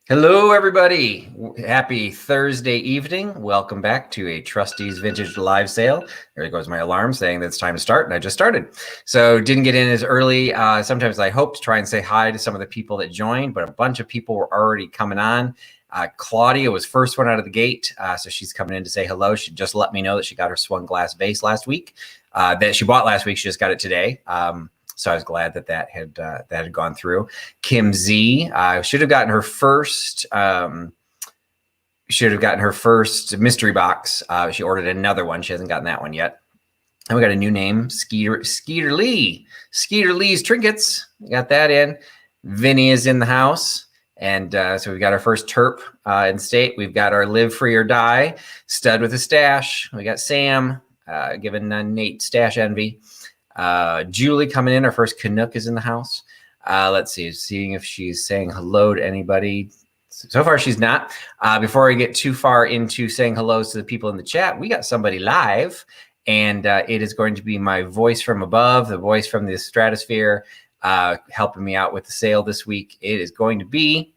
Hello, everybody. Happy Thursday evening. Welcome back to a Trusty's Vintage Live Sale. There goes my alarm saying that it's time to start, and I just started. So didn't get in as early. Sometimes I hope to try and say hi to some of the people that joined, but a bunch of people were already coming on. Claudia was first one out of the gate, so she's coming in to say hello. She just let me know that she got her swung glass vase last week, that she bought last week. She just got it today. So I was glad that had gone through. Kim Z should have gotten her first. Mystery box. She ordered another one. She hasn't gotten that one yet. And we got a new name, Skeeter Lee. Skeeter Lee's Trinkets. We got that in. Vinny is in the house. And so we've got our first terp in state. We've got our live free or die stud with a stash. We got Sam giving Nate stash envy. Julie coming in. Our first Canuck is in the house. Let's see, seeing if she's saying hello to anybody. So far, she's not. Before I get too far into saying hellos to the people in the chat, we got somebody live, and it is going to be my voice from above, the voice from the stratosphere, helping me out with the sale this week. It is going to be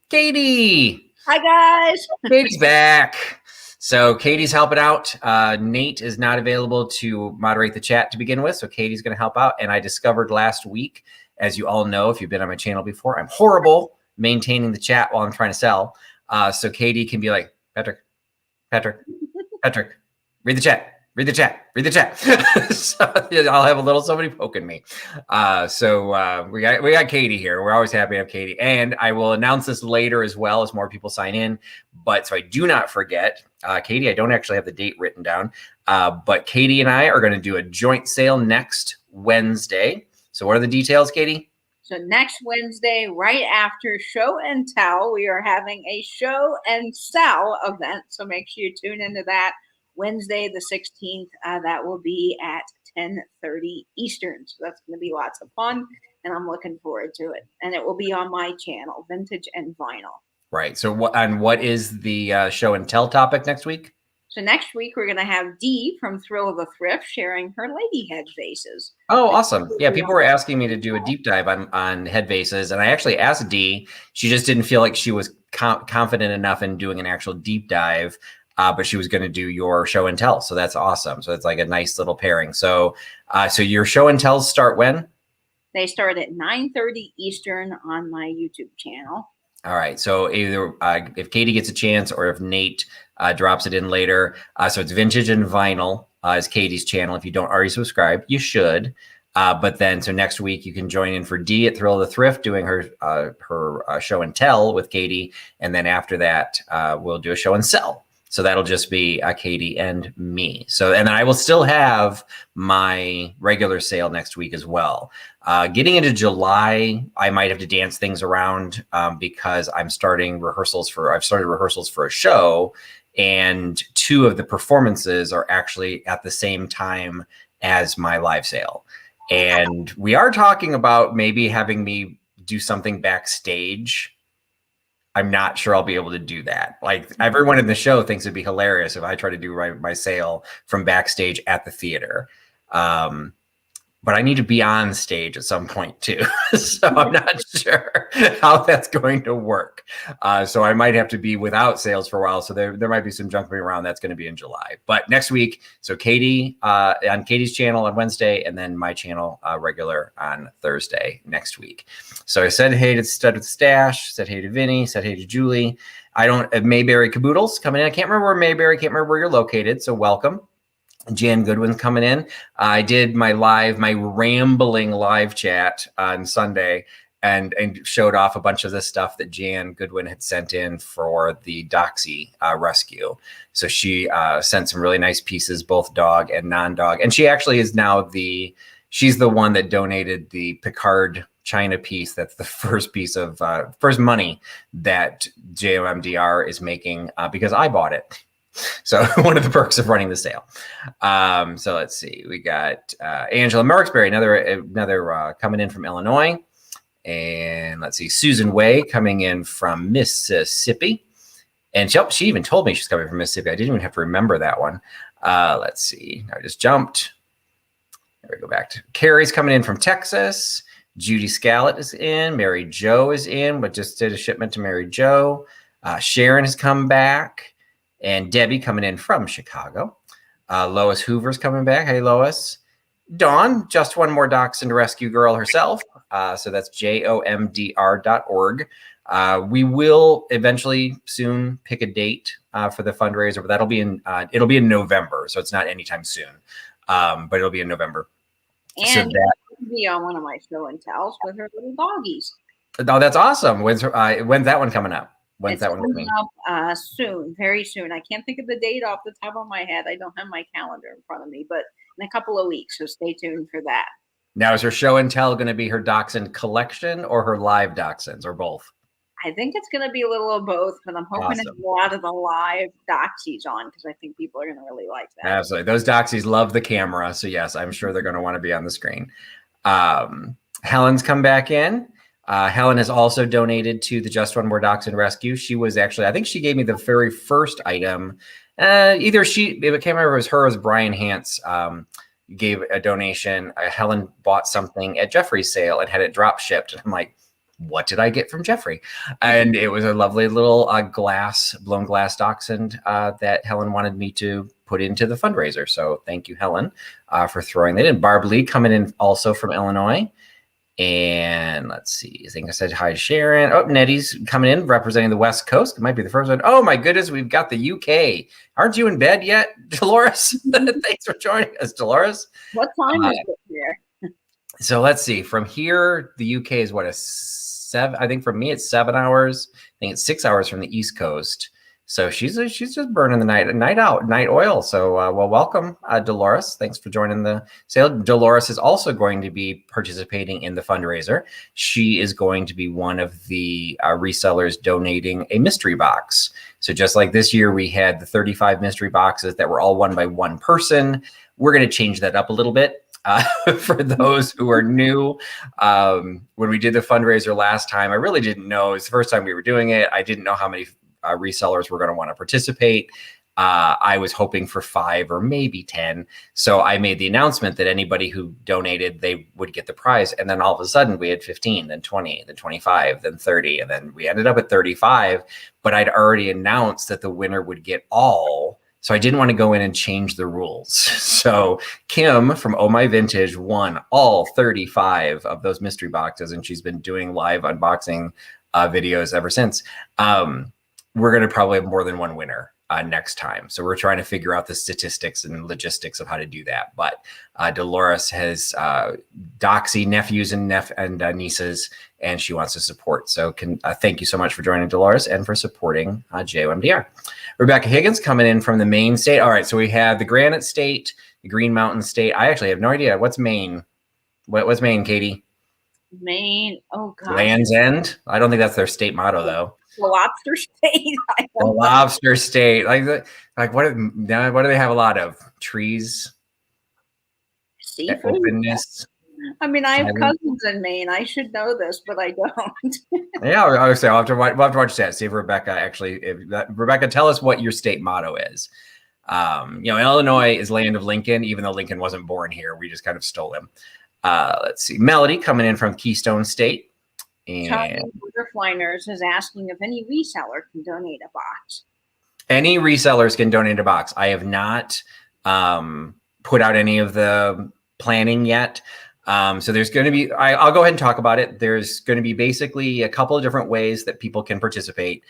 Katie. Hi, guys. Katie's back. So Katie's helping out. Nate is not available to moderate the chat to begin with, so Katie's going to help out. And I discovered last week, as you all know, if you've been on my channel before, I'm horrible maintaining the chat while I'm trying to sell. So Katie can be like, Patrick, read the chat. So I'll have a little somebody poking me. So we got Katie here. We're always happy to have Katie. And I will announce this later as well as more people sign in. But so I do not forget, Katie, I don't actually have the date written down, but Katie and I are going to do a joint sale next Wednesday. So what are the details, Katie? So next Wednesday, right after show and tell, we are having a show and sell event. So make sure you tune into that. Wednesday the 16th, that will be at 10:30 Eastern. So that's going to be lots of fun, and I'm looking forward to it. And it will be on my channel, Vintage and Vinyl. Right. So what is the show and tell topic next week? So next week, we're going to have Dee from Thrill of the Thrift sharing her lady head vases. Oh, awesome. Yeah, people were asking me to do a deep dive on head vases, and I actually asked Dee. She just didn't feel like she was confident enough in doing an actual deep dive. But she was going to do your show and tell. So that's awesome. So it's like a nice little pairing. So so your show and tells start when? They start at 9:30 Eastern on my YouTube channel. All right. So either if Katie gets a chance or if Nate drops it in later. So it's Vintage and Vinyl is Katie's channel. If you don't already subscribe, you should. But then so next week you can join in for Dee at Thrill of the Thrift doing her show and tell with Katie. And then after that, we'll do a show and sell. So that'll just be Katie and me. So, and then I will still have my regular sale next week as well. Getting into July, I might have to dance things around because I've started rehearsals for a show, and 2 of the performances are actually at the same time as my live sale. And we are talking about maybe having me do something backstage. I'm not sure I'll be able to do that. Like everyone in the show thinks it'd be hilarious if I try to do my sale from backstage at the theater. But I need to be on stage at some point too. So I'm not sure how that's going to work. So I might have to be without sales for a while. So there might be some jumping around. That's going to be in July. But next week, so Katie on Katie's channel on Wednesday, and then my channel regular on Thursday next week. So I said hey to Stud with Stash, said hey to Vinny, said hey to Julie. Mayberry Caboodles coming in. I can't remember where Mayberry, can't remember where you're located. So welcome. Jan Goodwin's coming in. I did my rambling live chat on Sunday and showed off a bunch of the stuff that Jan Goodwin had sent in for the Doxy rescue. So she sent some really nice pieces, both dog and non-dog. And she actually is now she's the one that donated the Picard China piece. That's the first piece of first money that JOMDR is making because I bought it. So one of the perks of running the sale. So let's see. We got Angela Marksberry, another coming in from Illinois. And let's see, Susan Way coming in from Mississippi. And she even told me she's coming from Mississippi. I didn't even have to remember that one. Let's see. I just jumped. There we go back to Carrie's coming in from Texas. Judy Scallett is in. Mary Jo is in, but just did a shipment to Mary Jo. Sharon has come back, and Debbie coming in from Chicago. Lois Hoover's coming back. Hey, Lois. Dawn, just one more Dachshund Rescue girl herself. So that's jomdr.org. We will eventually soon pick a date for the fundraiser, but that'll be it'll be in November, so it's not anytime soon, but it'll be in November. And so that will be on one of my show and tells with her little doggies. Oh, that's awesome. When's that one coming up? When's it's that one coming up? Soon, very soon. I can't think of the date off the top of my head. I don't have my calendar in front of me, but in a couple of weeks, so stay tuned for that. Now, is her show and tell going to be her Dachshund collection or her live Dachshunds, or both? I think it's going to be a little of both, but I'm hoping to have a lot of the live doxies on because I think people are going to really like that. Absolutely. Those doxies love the camera. So, yes, I'm sure they're going to want to be on the screen. Helen's come back in. Helen has also donated to the Just One More Dachshund Rescue. She was actually, I think she gave me the very first item. Either she, I can't remember if it was her or it was Brian Hance, gave a donation. Helen bought something at Jeffrey's sale and had it drop shipped. And I'm like, what did I get from Jeffrey? And it was a lovely little blown glass dachshund that Helen wanted me to put into the fundraiser. So thank you, Helen, for throwing that in. Barb Lee coming in also from Illinois. And let's see, I think I said hi to Sharon. Oh, Nettie's coming in representing the West Coast. It might be the first one. Oh my goodness, we've got the UK. Aren't you in bed yet, Dolores? Thanks for joining us, Dolores. What time is it here? So let's see. From here, the UK is what, a 7? I think for me it's 7 hours. I think it's 6 hours from the East Coast. So she's just burning the night oil. So well, welcome, Dolores. Thanks for joining the sale. Dolores is also going to be participating in the fundraiser. She is going to be one of the resellers donating a mystery box. So just like this year, we had the 35 mystery boxes that were all won by one person. We're going to change that up a little bit. For those who are new, when we did the fundraiser last time, I really didn't know. It was the first time we were doing it. I didn't know how many resellers were going to want to participate. I was hoping for 5 or maybe 10. So I made the announcement that anybody who donated, they would get the prize. And then all of a sudden we had 15, then 20, then 25, then 30. And then we ended up at 35, but I'd already announced that the winner would get all. So I didn't want to go in and change the rules. So Kim from Oh My Vintage won all 35 of those mystery boxes. And she's been doing live unboxing videos ever since. We're going to probably have more than one winner next time. So we're trying to figure out the statistics and logistics of how to do that. But Dolores has doxy nephews and nieces, and she wants to support. So thank you so much for joining, Dolores, and for supporting JOMDR. Rebecca Higgins coming in from the Maine state. All right, so we have the Granite State, the Green Mountain State. I actually have no idea. What's Maine? What's Maine, Katie? Maine. Oh, God. Land's End? I don't think that's their state motto, though. The lobster state. The lobster state. Like what do they have a lot of? Trees? Seafood? Openness? I mean, I have cousins in Maine. I should know this, but I don't. Yeah, I would say we'll have to watch that. See if Rebecca Rebecca, tell us what your state motto is. Illinois is land of Lincoln, even though Lincoln wasn't born here. We just kind of stole him. Let's see. Melody coming in from Keystone State. And Butterfliners is asking if any reseller can donate a box. Any resellers can donate a box. I have not put out any of the planning yet. So there's going to be, I'll go ahead and talk about it. There's going to be basically a couple of different ways that people can participate.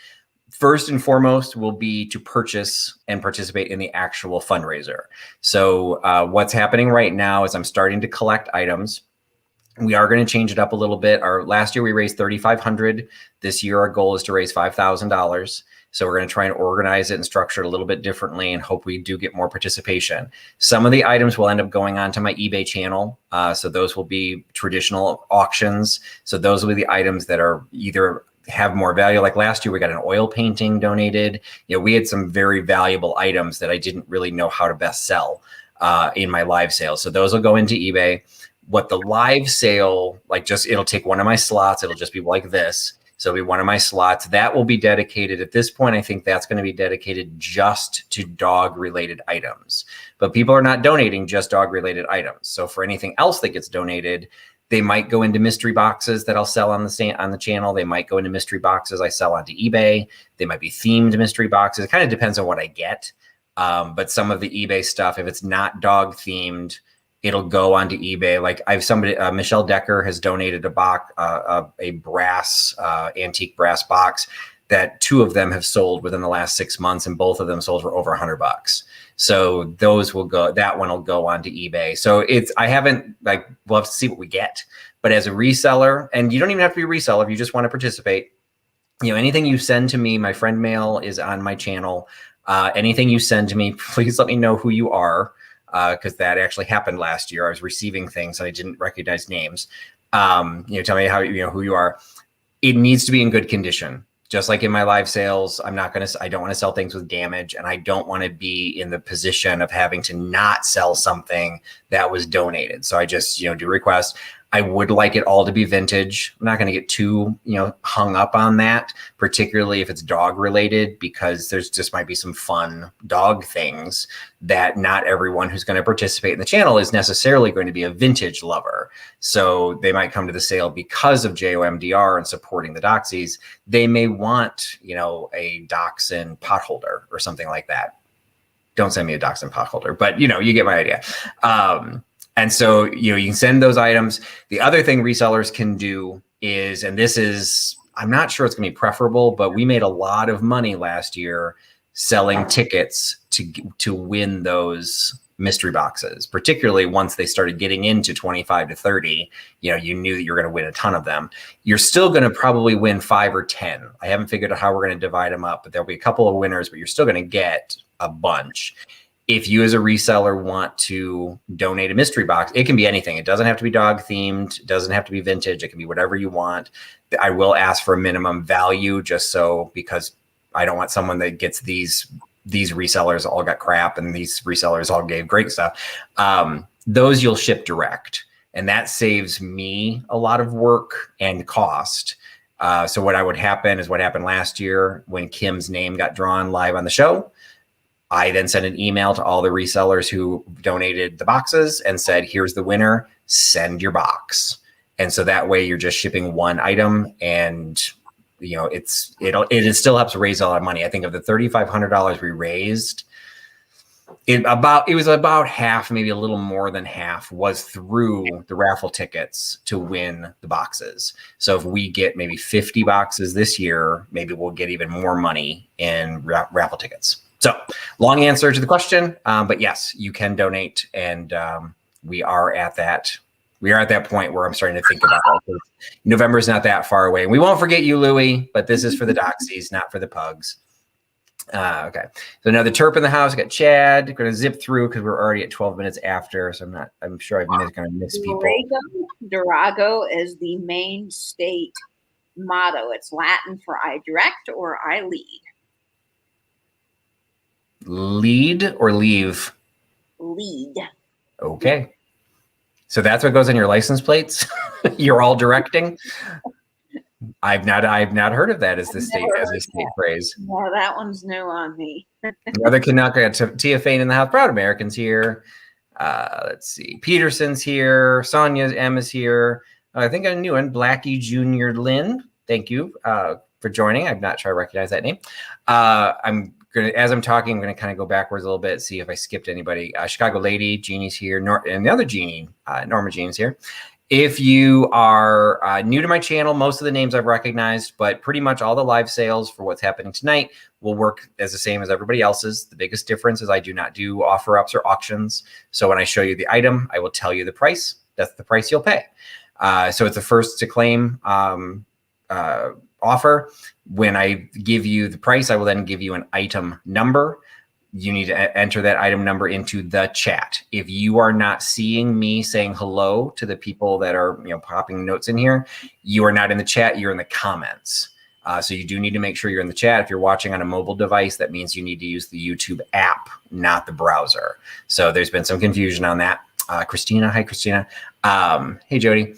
First and foremost will be to purchase and participate in the actual fundraiser. So what's happening right now is I'm starting to collect items. We are going to change it up a little bit. Last year we raised $3,500. This year our goal is to raise $5,000. So we're going to try and organize it and structure it a little bit differently and hope we do get more participation. Some of the items will end up going onto my eBay channel. So those will be traditional auctions. So those will be the items that are either have more value. Like last year we got an oil painting donated. We had some very valuable items that I didn't really know how to best sell in my live sale. So those will go into eBay. What the live sale, it'll take one of my slots. It'll just be like this. So it'll be one of my slots that will be dedicated. At this point, I think that's going to be dedicated just to dog related items, but people are not donating just dog related items. So for anything else that gets donated, They might go into mystery boxes that I'll sell on the channel. They might go into mystery boxes I sell onto eBay. They might be themed mystery boxes. It kind of depends on what I get. But some of the eBay stuff, if it's not dog themed, it'll go onto eBay. Like Michelle Decker has donated a box, a brass, antique brass box that 2 of them have sold within the last 6 months, and both of them sold for over $100. So those will go, that one will go onto eBay. So we'll have to see what we get. But as a reseller, and you don't even have to be a reseller if you just want to participate, anything you send to me, my friend mail is on my channel. Anything you send to me, please let me know who you are, because that actually happened last year. I was receiving things and I didn't recognize names. Tell me who you are. It needs to be in good condition. Just like in my live sales, I don't want to sell things with damage, and I don't want to be in the position of having to not sell something that was donated. So I just, do requests. I would like it all to be vintage. I'm not going to get too, hung up on that, particularly if it's dog related, because there's just might be some fun dog things that not everyone who's going to participate in the channel is necessarily going to be a vintage lover. So they might come to the sale because of JOMDR and supporting the Doxies. They may want, a Dachshund pot holder or something like that. Don't send me a Dachshund pot holder, but you get my idea. And so, you can send those items. The other thing resellers can do is, and this is, I'm not sure it's going to be preferable, but we made a lot of money last year selling tickets to win those mystery boxes, particularly once they started getting into 25 to 30, you knew that you're going to win a ton of them. You're still going to probably win 5 or 10. I haven't figured out how we're going to divide them up, but there'll be a couple of winners, but you're still going to get a bunch. If you as a reseller want to donate a mystery box, it can be anything. It doesn't have to be dog themed. It doesn't have to be vintage. It can be whatever you want. I will ask for a minimum value because I don't want someone that gets these resellers all got crap and these resellers all gave great stuff. Those you'll ship direct, and that saves me a lot of work and cost. So what would happen is what happened last year when Kim's name got drawn live on the show. I then sent an email to all the resellers who donated the boxes and said, here's the winner, send your box. And so that way you're just shipping one item, and it still helps raise a lot of money. I think of the $3,500 we raised, it was about half, maybe a little more than half, was through the raffle tickets to win the boxes. So if we get maybe 50 boxes this year, maybe we'll get even more money in raffle tickets. So long answer to the question, but yes, you can donate, and we are at that point where I'm starting to think about it. November is not that far away. We won't forget you, Louie, but this is for the Doxies, not for the pugs. Okay. So now the Terp in the house. I got Chad. Going to zip through because we're already at 12 minutes after. So I'm sure I'm going to miss people. Durago is the main state motto. It's Latin for I direct or I lead. Lead or leave? Lead. Okay. So that's what goes on your license plates? You're all directing? I've not heard of that as a state phrase. No, that one's new on me. Another Canuck. I got Tia Fane in the house. Proud Americans here. Let's see. Peterson's here. Sonya's Emma's here. I think a new one. Blackie Junior Lynn. Thank you for joining. I'm not sure I recognize that name. As I'm talking, I'm going to kind of go backwards a little bit, see if I skipped anybody. Chicago Lady, Jeannie's here, and the other Jeannie, Norma Jean's here. If you are new to my channel, most of the names I've recognized, but pretty much all the live sales for what's happening tonight will work as the same as everybody else's. The biggest difference is I do not do offer ups or auctions. So when I show you the item, I will tell you the price. That's the price you'll pay. So it's a first to claim offer. When I give you the price, I will then give you an item number. You need to enter that item number into the chat. If you are not seeing me saying hello to the people that are popping notes in here, you are not in the chat, you're in the comments. So you do need to make sure you're in the chat. If you're watching on a mobile device, that means you need to use the YouTube app, not the browser. So there's been some confusion on that. Christina, hi Christina. Hey Jody.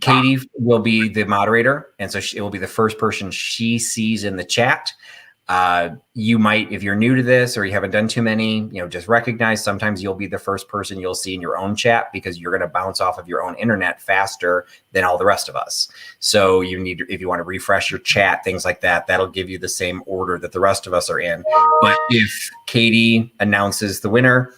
Katie will be the moderator, and so it will be the first person she sees in the chat. You might, if you're new to this or you haven't done too many, just recognize sometimes you'll be the first person you'll see in your own chat because you're going to bounce off of your own internet faster than all the rest of us. So you need, if you want to refresh your chat, things like that, that'll give you the same order that the rest of us are in. But if Katie announces the winner,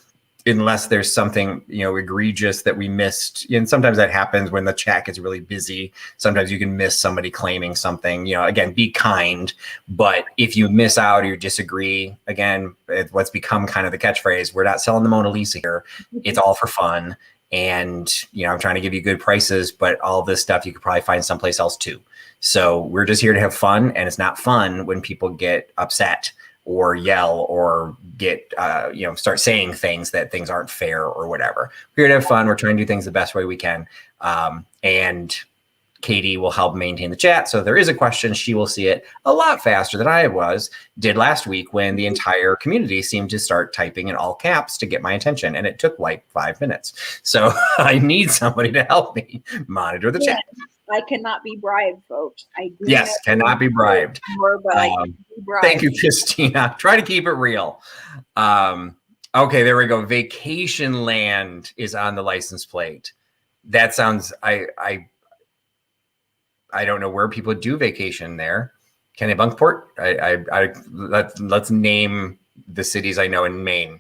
unless there's something, egregious that we missed. And sometimes that happens when the chat gets really busy. Sometimes you can miss somebody claiming something, again, be kind. But if you miss out or you disagree, again, what's become kind of the catchphrase, we're not selling the Mona Lisa here. It's all for fun. And, I'm trying to give you good prices, but all this stuff you could probably find someplace else too. So we're just here to have fun. And it's not fun when people get upset or yell or get, start saying things that things aren't fair or whatever. We're here to have fun. We're trying to do things the best way we can. And Katie will help maintain the chat. So if there is a question, she will see it a lot faster than I did last week when the entire community seemed to start typing in all caps to get my attention. And it took like 5 minutes. So I need somebody to help me monitor the chat. I cannot be bribed, folks. Yes, cannot be bribed. More, but I can be bribed. Thank you, Christina. Try to keep it real. Okay, there we go. Vacation Land is on the license plate. That sounds, I don't know where people do vacation there. Kennebunkport? Let's name the cities I know in Maine.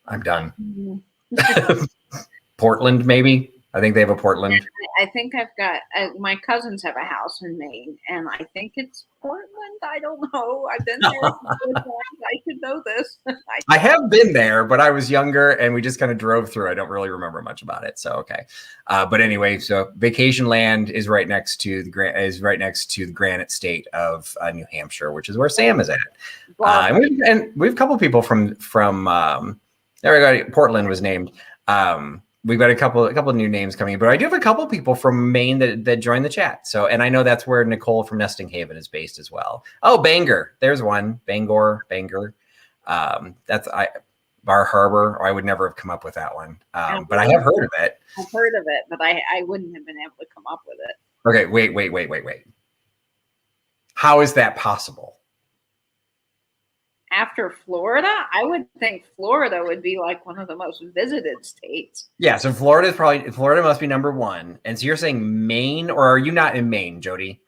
I'm done. Portland, maybe. I think they have a Portland. I think I've got, my cousins have a house in Maine, and I think it's Portland. I don't know. I've been there. I should know this. I have been there, but I was younger, and we just kind of drove through. I don't really remember much about it. So, okay. But anyway, so Vacation Land is right next to the Granite State of New Hampshire, which is where Sam is at. Wow. And we have a couple people from there we go. Portland was named. We've got a couple of new names coming in, but I do have a couple people from Maine that joined the chat. So, and I know that's where Nicole from Nesting Haven is based as well. Oh, Bangor, there's one. Bangor. That's Bar Harbor. Or I would never have come up with that one, but I have heard of it. I've heard of it, but I wouldn't have been able to come up with it. Okay, wait. How is that possible? After Florida, I would think Florida would be like one of the most visited states. Yeah, so Florida must be number one. And so you're saying Maine, or are you not in Maine, Jody?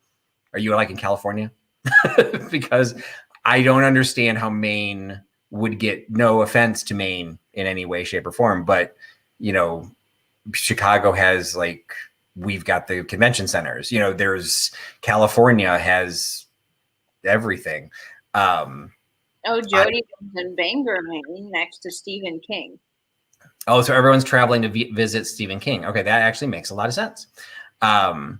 Are you like in California? Because I don't understand how Maine would get, no offense to Maine in any way, shape, or form, but Chicago has we've got the convention centers. There's California has everything. Oh, Jody lives in Bangor, Maine, next to Stephen King. Oh, so everyone's traveling to visit Stephen King. Okay, that actually makes a lot of sense. And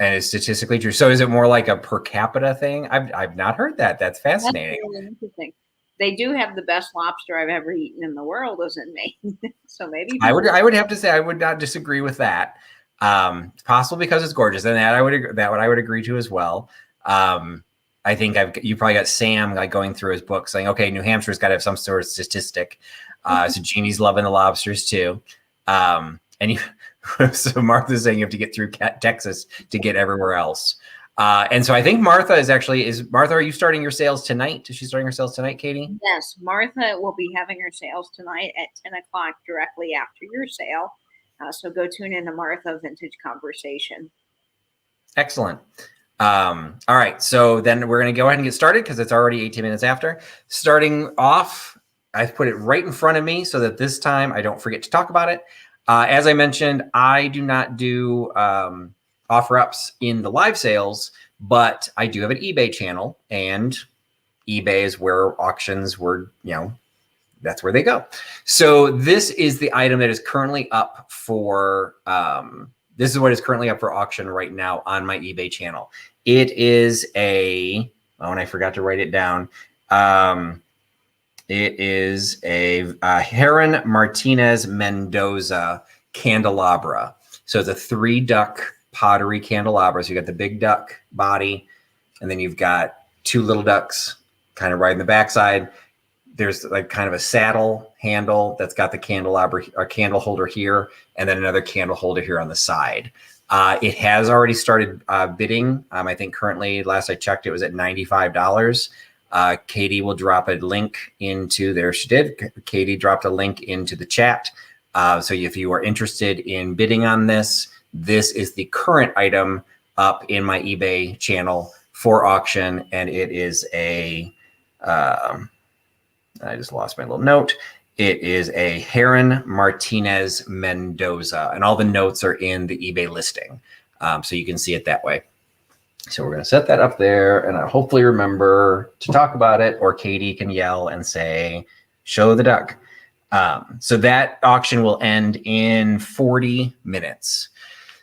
it's statistically true. So is it more like a per capita thing? I've not heard that. That's fascinating. That's really interesting. They do have the best lobster I've ever eaten in the world is in Maine. So maybe I would have to say I would not disagree with that. It's possible because it's gorgeous, and that I would agree to as well. I think you probably got Sam going through his book saying, okay, New Hampshire's got to have some sort of statistic. So Jeannie's loving the lobsters too. So Martha's saying you have to get through Texas to get everywhere else. And so I think Martha Martha, are you starting your sales tonight? Is she starting her sales tonight, Katie? Yes, Martha will be having her sales tonight at 10 o'clock directly after your sale. So go tune in to Martha Vintage Conversation. Excellent. All right, so then we're going to go ahead and get started because it's already 18 minutes after. Starting off, I've put it right in front of me so that this time I don't forget to talk about it. As I mentioned, I do not do offer ups in the live sales, but I do have an eBay channel, and eBay is where auctions were, that's where they go. So this is the item that is currently up for this is what is currently up for auction right now on my eBay channel. It is and I forgot to write it down. It is a Heron Martinez Mendoza candelabra. So it's a 3-duck pottery candelabra. So you got the big duck body, and then you've got 2 little ducks kind of right in the backside. There's kind of a saddle handle that's got the candelabra or candle holder here, and then another candle holder here on the side. It has already started bidding. I think currently, last I checked, it was at $95. Katie will drop a link into there. She did. Katie dropped a link into the chat. So if you are interested in bidding on this, this is the current item up in my eBay channel for auction. And it is a, I just lost my little note. It is a Heron Martinez Mendoza, and all the notes are in the eBay listing. So you can see it that way. So we're going to set that up there, and I hopefully remember to talk about it, or Katie can yell and say, show the duck. So that auction will end in 40 minutes.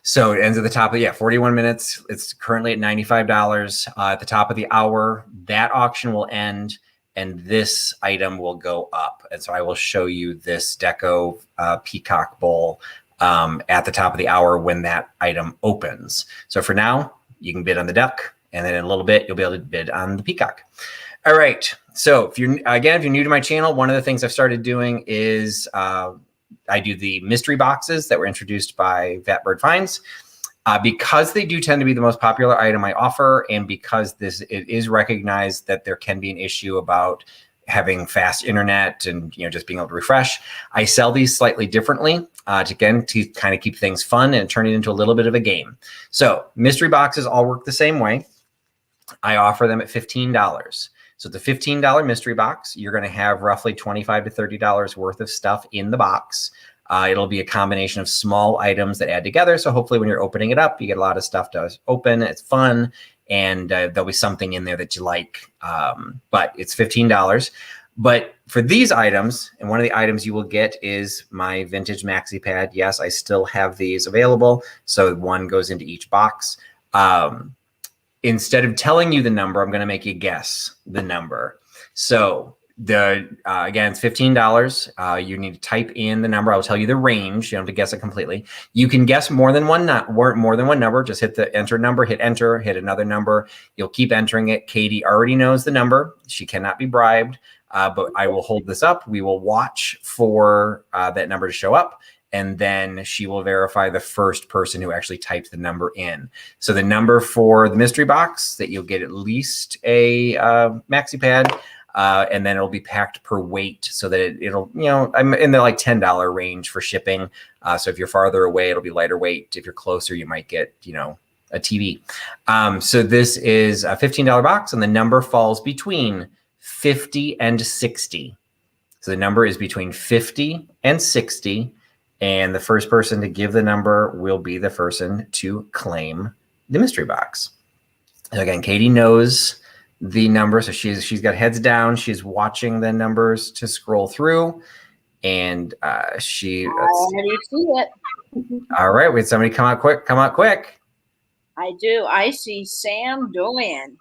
So it ends at the top of, 41 minutes. It's currently at $95. At the top of the hour, that auction will end, and this item will go up. And so I will show you this deco peacock bowl at the top of the hour when that item opens. So for now, you can bid on the duck, and then in a little bit, you'll be able to bid on the peacock. All right. So if you're new to my channel, one of the things I've started doing is I do the mystery boxes that were introduced by Vatbird Finds. Because they do tend to be the most popular item I offer, and because it is recognized that there can be an issue about having fast internet and just being able to refresh, I sell these slightly differently to kind of keep things fun and turn it into a little bit of a game. So mystery boxes all work the same way. I offer them at $15. So the $15 mystery box, you're going to have roughly $25 to $30 worth of stuff in the box. It'll be a combination of small items that add together. So hopefully when you're opening it up, you get a lot of stuff to open. It's fun. And there'll be something in there that you like. But it's $15. But for these items, and one of the items you will get is my vintage maxi pad. Yes, I still have these available. So one goes into each box. Instead of telling you the number, I'm going to make you guess the number. So again, it's $15. You need to type in the number. I'll tell you the range. You don't have to guess it completely. You can guess more than one number. Just hit the enter number, hit enter, hit another number. You'll keep entering it. Katie already knows the number. She cannot be bribed, but I will hold this up. We will watch for that number to show up, and then she will verify the first person who actually types the number in. So the number for the mystery box, that you'll get at least a maxi pad, and then it'll be packed per weight so that it'll, I'm in the like $10 range for shipping. So if you're farther away, it'll be lighter weight. If you're closer, you might get, a TV. So this is a $15 box, and the number falls between 50 and 60. So the number is between 50 and 60. And the first person to give the number will be the person to claim the mystery box. So again, Katie knows the number. So she's got heads down. She's watching the numbers to scroll through. And I already see it. All right. Wait, somebody come out quick. Come out quick. I do. I see Sam Doyen.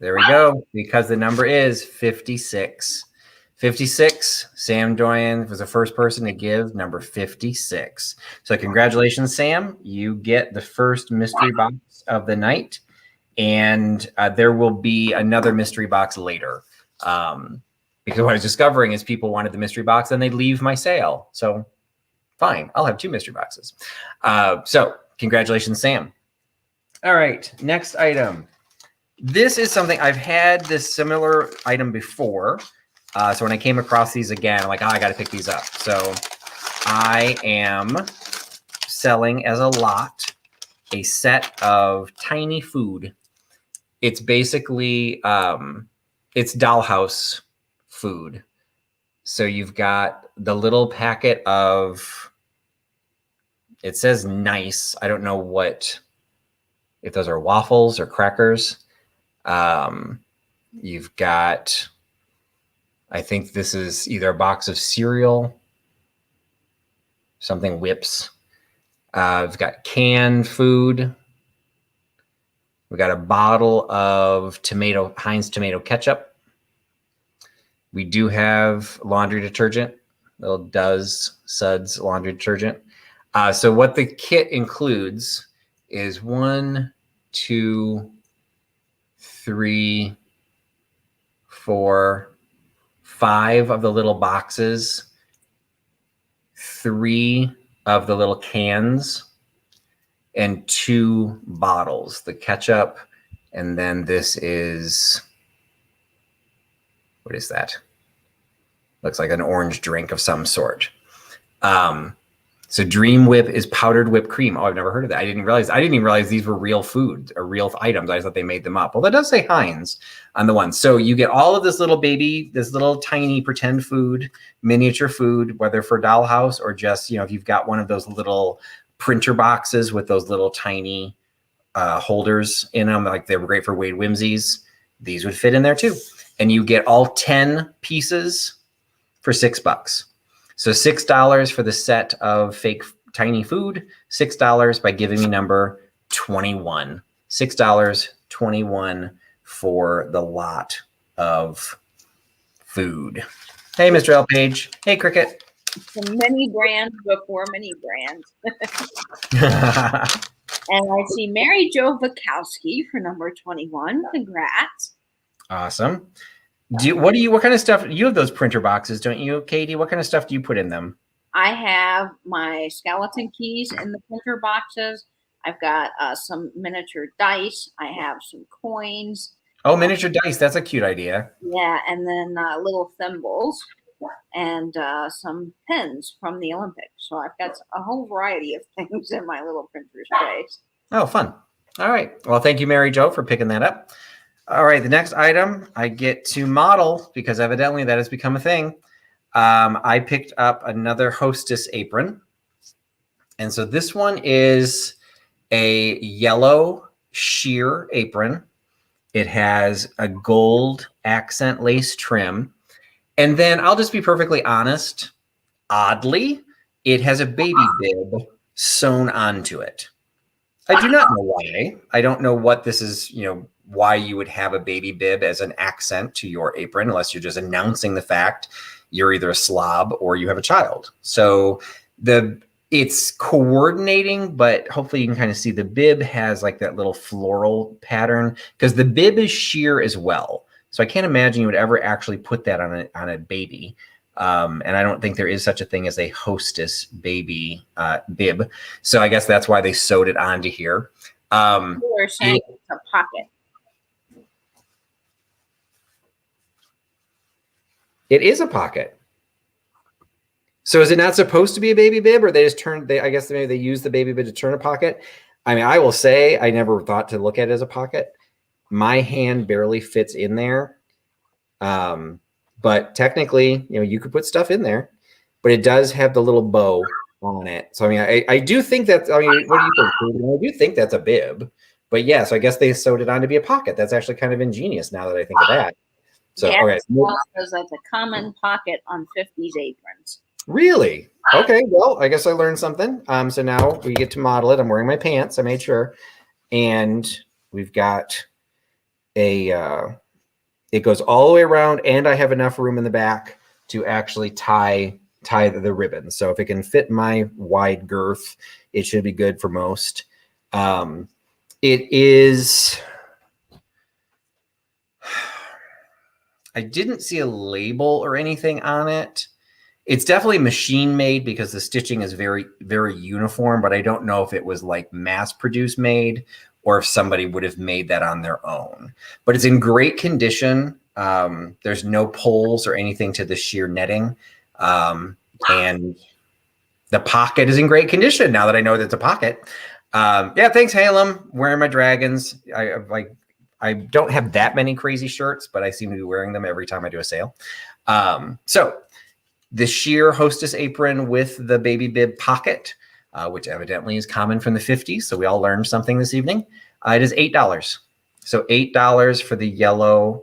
There we go. Because the number is 56. 56, Sam Doyen was the first person to give number 56. So congratulations, Sam. You get the first mystery box of the night. And there will be another mystery box later. Because what I was discovering is people wanted the mystery box and they leave my sale. So fine, I'll have 2 mystery boxes. So congratulations, Sam. All right, next item. This is something I've had this similar item before. So when I came across these again, I'm like, I got to pick these up. So I am selling as a lot a set of tiny food. It's basically, it's dollhouse food. So you've got the little packet of, it says nice. I don't know if those are waffles or crackers. You've got, I think this is either a box of cereal, something Whips. We've got canned food. We've got a bottle of Heinz tomato ketchup. We do have laundry detergent, little Suds laundry detergent. So what the kit includes is 1, 2, 3, 4, 5 of the little boxes, 3 of the little cans, and 2 bottles, the ketchup And then this is, what is that? Looks like an orange drink of some sort. So Dream Whip is powdered whipped cream. Oh, I've never heard of that. I didn't even realize these were real food or real items. I just thought they made them up. Well, that does say Heinz on the one. So you get all of this little tiny pretend food, miniature food, whether for dollhouse or just, if you've got one of those little printer boxes with those little tiny holders in them, like they were great for Wade Whimsies. These would fit in there too. And you get all 10 pieces for $6. So $6 for the set of fake tiny food, $6 by giving me number 21. $6.21 for the lot of food. Hey, Mr. L. Page. Hey, Cricket. Many brands before many brands. And I see Mary Jo Vakowski for number 21. Congrats. Awesome. What kind of stuff? You have those printer boxes, don't you, Katie? What kind of stuff do you put in them? I have my skeleton keys in the printer boxes. I've got some miniature dice. I have some coins. Oh, miniature dice. That's a cute idea. Yeah, and then little thimbles and some pens from the Olympics. So I've got a whole variety of things in my little printer space. Oh, fun. All right. Well, thank you, Mary Jo, for picking that up. All right, the next item I get to model because evidently that has become a thing. I picked up another hostess apron. And so this one is a yellow sheer apron. It has a gold accent lace trim. And then I'll just be perfectly honest, oddly, it has a baby bib sewn onto it. I do not know why. I don't know what this is, why you would have a baby bib as an accent to your apron, unless you're just announcing the fact you're either a slob or you have a child. So it's coordinating, but hopefully you can kind of see the bib has like that little floral pattern because the bib is sheer as well. So I can't imagine you would ever actually put that on a baby. And I don't think there is such a thing as a hostess baby bib. So I guess that's why they sewed it onto here. You're saying it's a pocket. It is a pocket. So is it not supposed to be a baby bib, or they just I guess maybe they use the baby bib to turn a pocket? I mean, I will say I never thought to look at it as a pocket. My hand barely fits in there. But technically, you could put stuff in there, but it does have the little bow on it. So, I mean, I do think what do you think? I do think that's a bib, but yeah, so I guess they sewed it on to be a pocket. That's actually kind of ingenious now that I think of that. So, yeah, okay. Because that's a common pocket on 50s aprons. Really? Okay. Well, I guess I learned something. So now we get to model it. I'm wearing my pants. I made sure. And we've got it goes all the way around, and I have enough room in the back to actually tie the ribbon. So if it can fit my wide girth, it should be good for most. It is, I didn't see a label or anything on it. It's definitely machine made because the stitching is very, very uniform, but I don't know if it was like mass produced made or if somebody would have made that on their own. But it's in great condition. There's no pulls or anything to the sheer netting. And the pocket is in great condition now that I know that it's a pocket. Yeah, thanks, Halem. Wearing my dragons. I don't have that many crazy shirts, but I seem to be wearing them every time I do a sale. So the sheer hostess apron with the baby bib pocket, which evidently is common from the 50s. So we all learned something this evening. It is $8. So $8 for the yellow.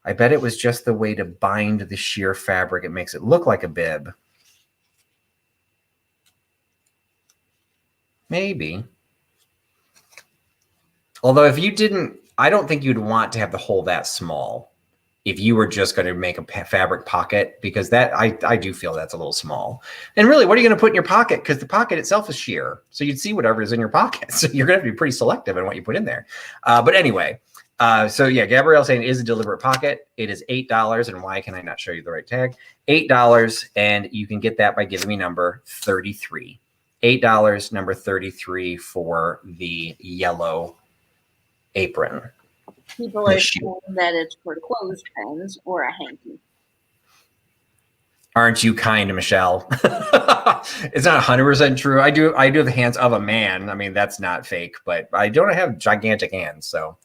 I bet it was just the way to bind the sheer fabric. It makes it look like a bib. Maybe. Although if you didn't, I don't think you'd want to have the hole that small if you were just going to make a fabric pocket, because that I do feel that's a little small. And really, what are you going to put in your pocket? Because the pocket itself is sheer. So you'd see whatever is in your pocket. So you're going to have to be pretty selective in what you put in there. But anyway, so yeah, Gabrielle saying it is a deliberate pocket. It is $8. And why can I not show you the right tag? $8. And you can get that by giving me number 33. $8, number 33 for the yellow apron. People are saying that it's for clothespins or a hanky. Aren't you kind, Michelle? It's not 100% true. I do have the hands of a man. I mean, that's not fake, but I don't have gigantic hands. So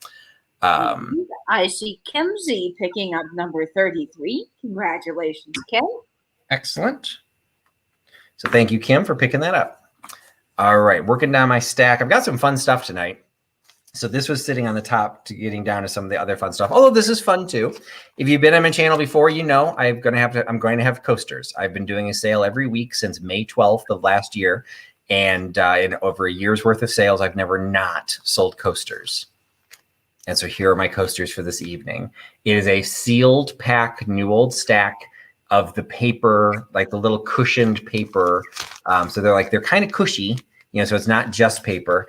I see Kimsey picking up number 33. Congratulations, Kim. excellent. So thank you, Kim, for picking that up. All right, working down my stack. I've got some fun stuff tonight. So this was sitting on the top to getting down to some of the other fun stuff. Although this is fun too. If you've been on my channel before, you know I'm going to have coasters. I've been doing a sale every week since May 12th of last year. And in over a year's worth of sales, I've never not sold coasters. And so here are my coasters for this evening. It is a sealed pack, new old stack of the paper, like the little cushioned paper. So they're kind of cushy, you know, so it's not just paper.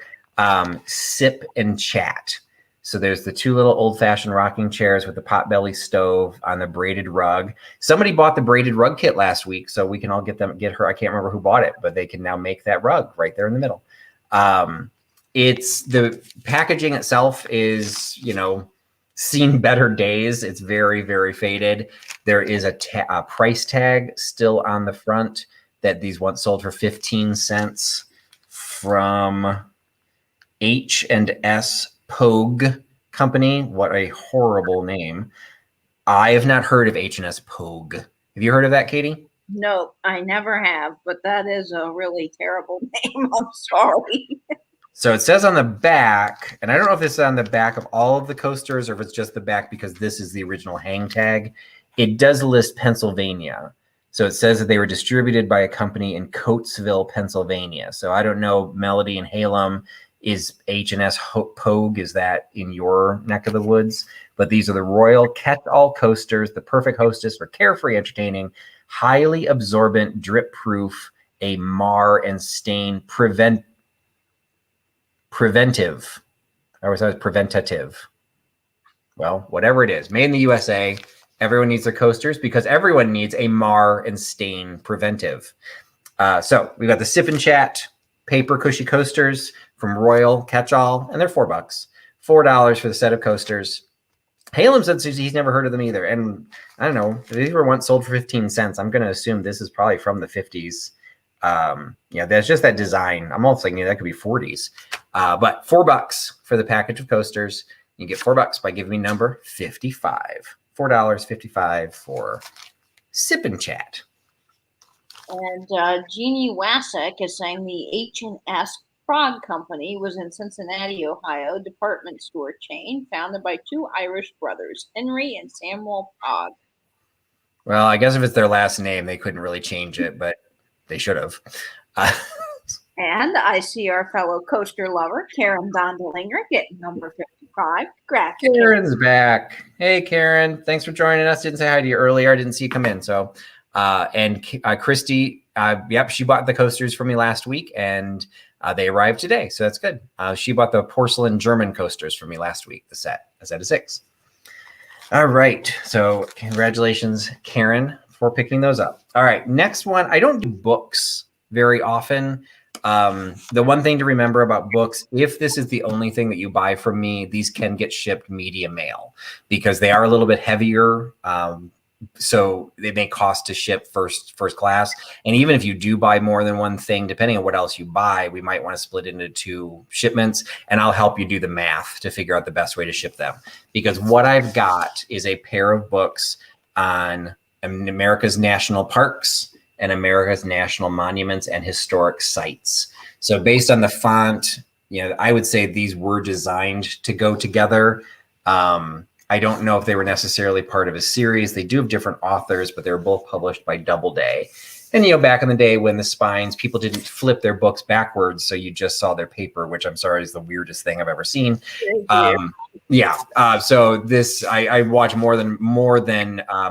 Sip and chat. So there's the two little old-fashioned rocking chairs with the potbelly stove on the braided rug. Somebody bought the braided rug kit last week, so we can all get her. I can't remember who bought it, but they can now make that rug right there in the middle. It's the packaging itself is, you know, seen better days. It's very, very faded. There is a price tag still on the front that these once sold for 15 cents from H&S Pogue Company. What a horrible name. I have not heard of H&S Pogue. Have you heard of that, Katie? No, I never have, but that is a really terrible name. I'm sorry. So it says on the back, and I don't know if this is on the back of all of the coasters or if it's just the back because this is the original hang tag. It does list Pennsylvania. So it says that they were distributed by a company in Coatesville, Pennsylvania. So I don't know, Melody and Halem, is H&S Pogue, is that in your neck of the woods? But these are the Royal Catch-All coasters, the perfect hostess for carefree entertaining, highly absorbent, drip-proof, a mar and stain preventive. I always thought it was preventative. Well, whatever it is, made in the USA. Everyone needs their coasters because everyone needs a mar and stain preventive. So we've got the Sip and Chat paper cushy coasters from Royal Catch-All, and they're $4. $4 for the set of coasters. Halem said he's never heard of them either. And I don't know, these were once sold for 15 cents. I'm going to assume this is probably from the 50s. Yeah, that's just that design. I'm almost thinking that could be 40s. But $4 for the package of coasters. You get $4 by giving me number 55. $4.55 for Sip and Chat. And Jeannie Wasek is saying the H&S Prague Company was in Cincinnati, Ohio, department store chain founded by two Irish brothers, Henry and Samuel Prague. Well, I guess if it's their last name, they couldn't really change it, but they should have. And I see our fellow coaster lover, Karen Dondelinger, getting number 55. Congrats. Karen's back. Hey, Karen. Thanks for joining us. Didn't say hi to you earlier. I didn't see you come in. So, and Christy, yep, she bought the coasters for me last week, and they arrived today. So that's good. She bought the porcelain German coasters for me last week, a set of 6. All right. So congratulations, Karen, for picking those up. All right. Next one. I don't do books very often. The one thing to remember about books, if this is the only thing that you buy from me, these can get shipped media mail because they are a little bit heavier. So they may cost to ship first class. And even if you do buy more than one thing, depending on what else you buy, we might want to split it into 2 shipments, and I'll help you do the math to figure out the best way to ship them. Because what I've got is a pair of books on America's national parks and America's national monuments and historic sites. So based on the font, you know, I would say these were designed to go together. I don't know if they were necessarily part of a series. They do have different authors, but they were both published by Doubleday. And, you know, back in the day when the spines, people didn't flip their books backwards, so you just saw their paper, which I'm sorry is the weirdest thing I've ever seen. So this, I watch more than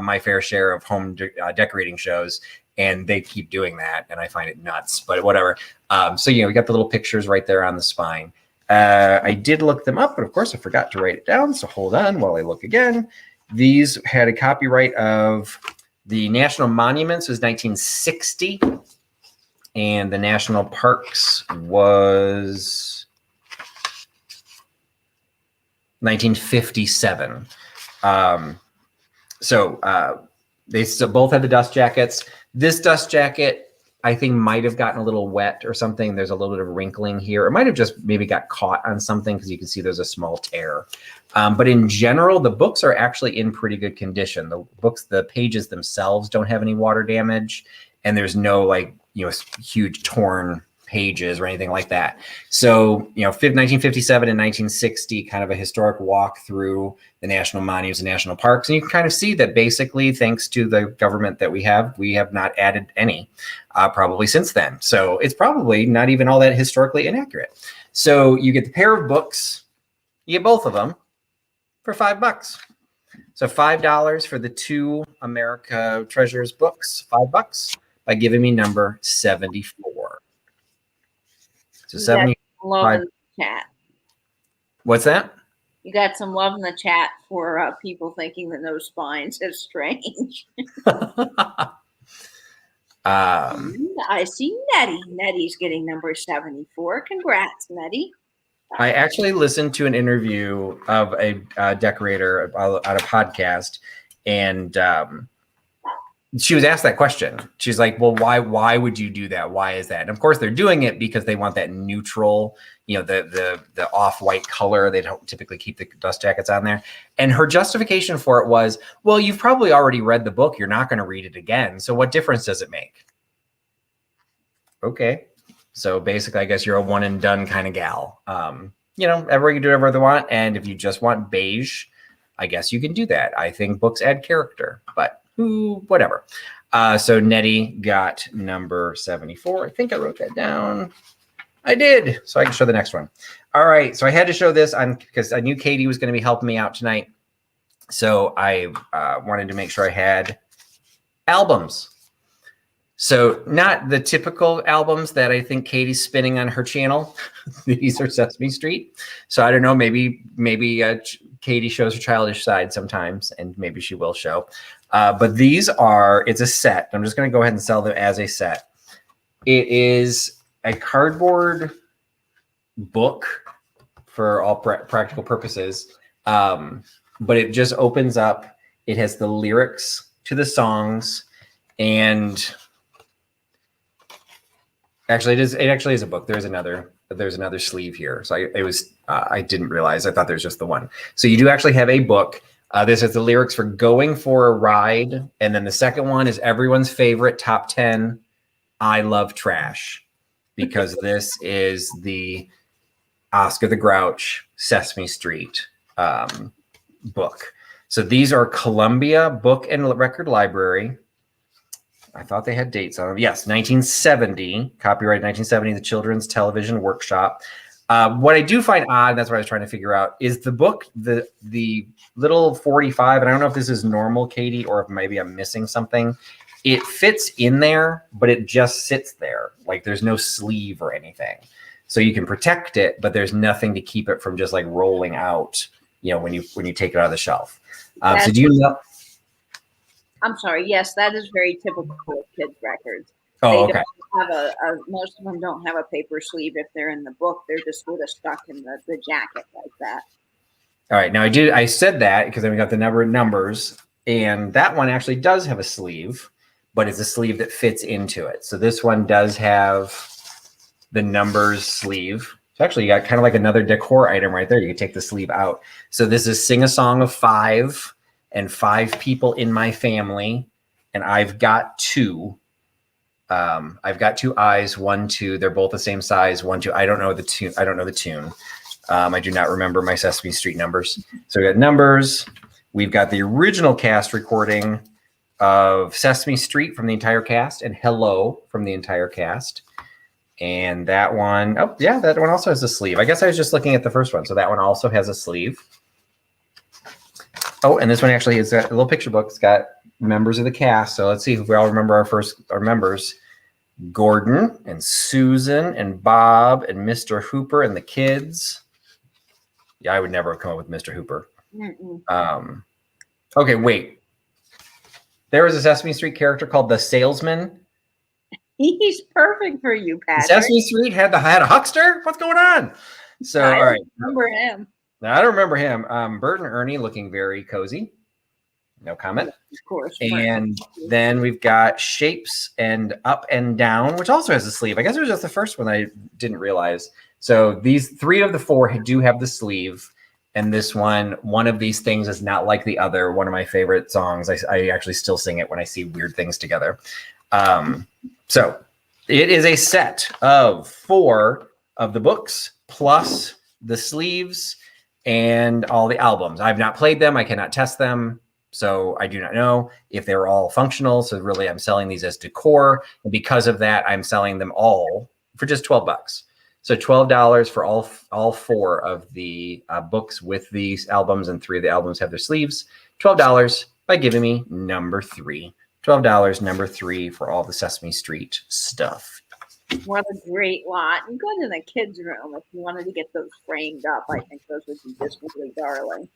my fair share of home decorating shows, and they keep doing that, and I find it nuts, but whatever. So, you know, we got the little pictures right there on the spine. I did look them up, but of course I forgot to write it down. So hold on while I look again. These had a copyright of the National Monuments was 1960, and the National Parks was 1957. They still both had the dust jackets. This dust jacket, I think, might have gotten a little wet or something. There's a little bit of wrinkling here. It might have just maybe got caught on something because you can see there's a small tear. But in general, the books are actually in pretty good condition. The pages themselves don't have any water damage, and there's no like, huge torn pages or anything like that. So, 1957 and 1960, kind of a historic walk through the national monuments and national parks. And you can kind of see that basically, thanks to the government that we have not added any probably since then. So it's probably not even all that historically inaccurate. So you get the pair of books, you get both of them for $5. So $5 for the 2 America Treasures books, $5 by giving me number 74. So 75. Love in the chat. What's that? You got some love in the chat for people thinking that no spines is strange. I see Nettie. Nettie's getting number 74. Congrats, Nettie. I actually listened to an interview of a decorator on a podcast, and she was asked that question. She's like, well, why would you do that? Why is that? And of course they're doing it because they want that neutral, the off-white color. They don't typically keep the dust jackets on there. And her justification for it was, well, you've probably already read the book. You're not going to read it again. So what difference does it make? Okay. So basically, I guess you're a one and done kind of gal. Everyone can do whatever they want. And if you just want beige, I guess you can do that. I think books add character, but whatever. So Nettie got number 74. I think I wrote that down. I did. So I can show the next one. All right. So I had to show this because I knew Katie was going to be helping me out tonight. So I wanted to make sure I had albums. So not the typical albums that I think Katie's spinning on her channel. These are Sesame Street. So I don't know, maybe Katie shows her childish side sometimes, and maybe she will show. But it's a set. I'm just going to go ahead and sell them as a set. It is a cardboard book for all practical purposes. But it just opens up. It has the lyrics to the songs, and actually, it actually is a book. There's another sleeve here. So I didn't realize. I thought there's just the one. So you do actually have a book. This is the lyrics for Going for a Ride. And then the second one is everyone's favorite top 10, I Love Trash. Because this is the Oscar the Grouch Sesame Street book. So these are Columbia Book and Record Library. I thought they had dates on them. Yes, 1970, copyright 1970, the Children's Television Workshop. What I do find odd, and that's what I was trying to figure out, is the book, the little 45, and I don't know if this is normal, Katie, or if maybe I'm missing something. It fits in there, but it just sits there. Like there's no sleeve or anything. So you can protect it, but there's nothing to keep it from just like rolling out, when you take it out of the shelf. So do you know? I'm sorry. Yes, that is very typical of kids' records. Oh, they okay. Don't have most of them don't have a paper sleeve if they're in the book. They're just sort of stuck in the jacket like that. All right. Now I said that because then we got the numbers, and that one actually does have a sleeve, but it's a sleeve that fits into it. So this one does have the numbers sleeve. So actually you got kind of like another decor item right there. You can take the sleeve out. So this is Sing a Song of Five and 5 people in my family. And I've got 2. I've got 2 eyes, 1, 2. They're both the same size. 1, 2. I don't know the tune. I do not remember my Sesame Street numbers. So we got numbers. We've got the original cast recording of Sesame Street from the entire cast and Hello from the entire cast. And that one, that one also has a sleeve. I guess I was just looking at the first one. So that one also has a sleeve. Oh, and this one actually has got a little picture book. It's got members of the cast. So let's see if we all remember our members. Gordon and Susan and Bob and Mr. Hooper and the kids. Yeah, I would never have come up with Mr. Hooper. Okay, wait. There was a Sesame Street character called the Salesman. He's perfect for you, Patrick. Sesame Street had a huckster? What's going on? So, all right. Remember him. Now, I don't remember him. Bert and Ernie looking very cozy. No comment. Of course. And then we've got Shapes and Up and Down, which also has a sleeve. I guess it was just the first one I didn't realize. So these 3 of the 4 do have the sleeve. And this one of these things is not like the other. One of my favorite songs. I actually still sing it when I see weird things together. So it is a set of 4 of the books plus the sleeves and all the albums. I've not played them. I cannot test them. So I do not know if they're all functional. So really, I'm selling these as decor. And because of that, I'm selling them all for just $12. So $12 for all 4 of the books with these albums, and 3 of the albums have their sleeves. $12 by giving me number 3. $12, number 3 for all the Sesame Street stuff. What a great lot. And go to the kids' room if you wanted to get those framed up. I think those would be just really darling.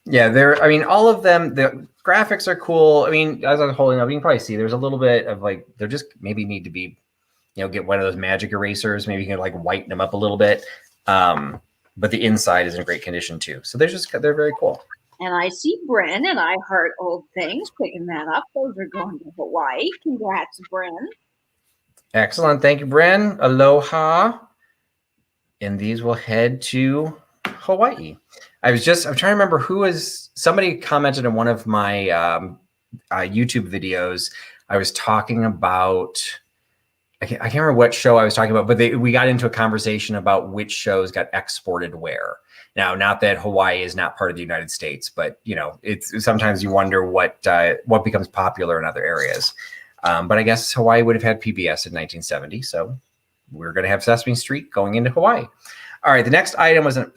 Yeah, I mean, all of them, the graphics are cool. I mean, as I was holding up, you can probably see there's a little bit of like, they're just maybe need to be, get one of those magic erasers. Maybe you can like whiten them up a little bit. But the inside is in great condition too. So they're very cool. And I see Bryn and I Heart Old Things picking that up. Those are going to Hawaii. Congrats, Bryn. Excellent. Thank you, Bryn. Aloha. And these will head to Hawaii. I'm trying to remember somebody commented on one of my YouTube videos. I was talking about, I can't remember what show I was talking about, but we got into a conversation about which shows got exported where. Now, not that Hawaii is not part of the United States, but it's sometimes you wonder what becomes popular in other areas. But I guess Hawaii would have had PBS in 1970, so we're going to have Sesame Street going into Hawaii. All right, the next item was an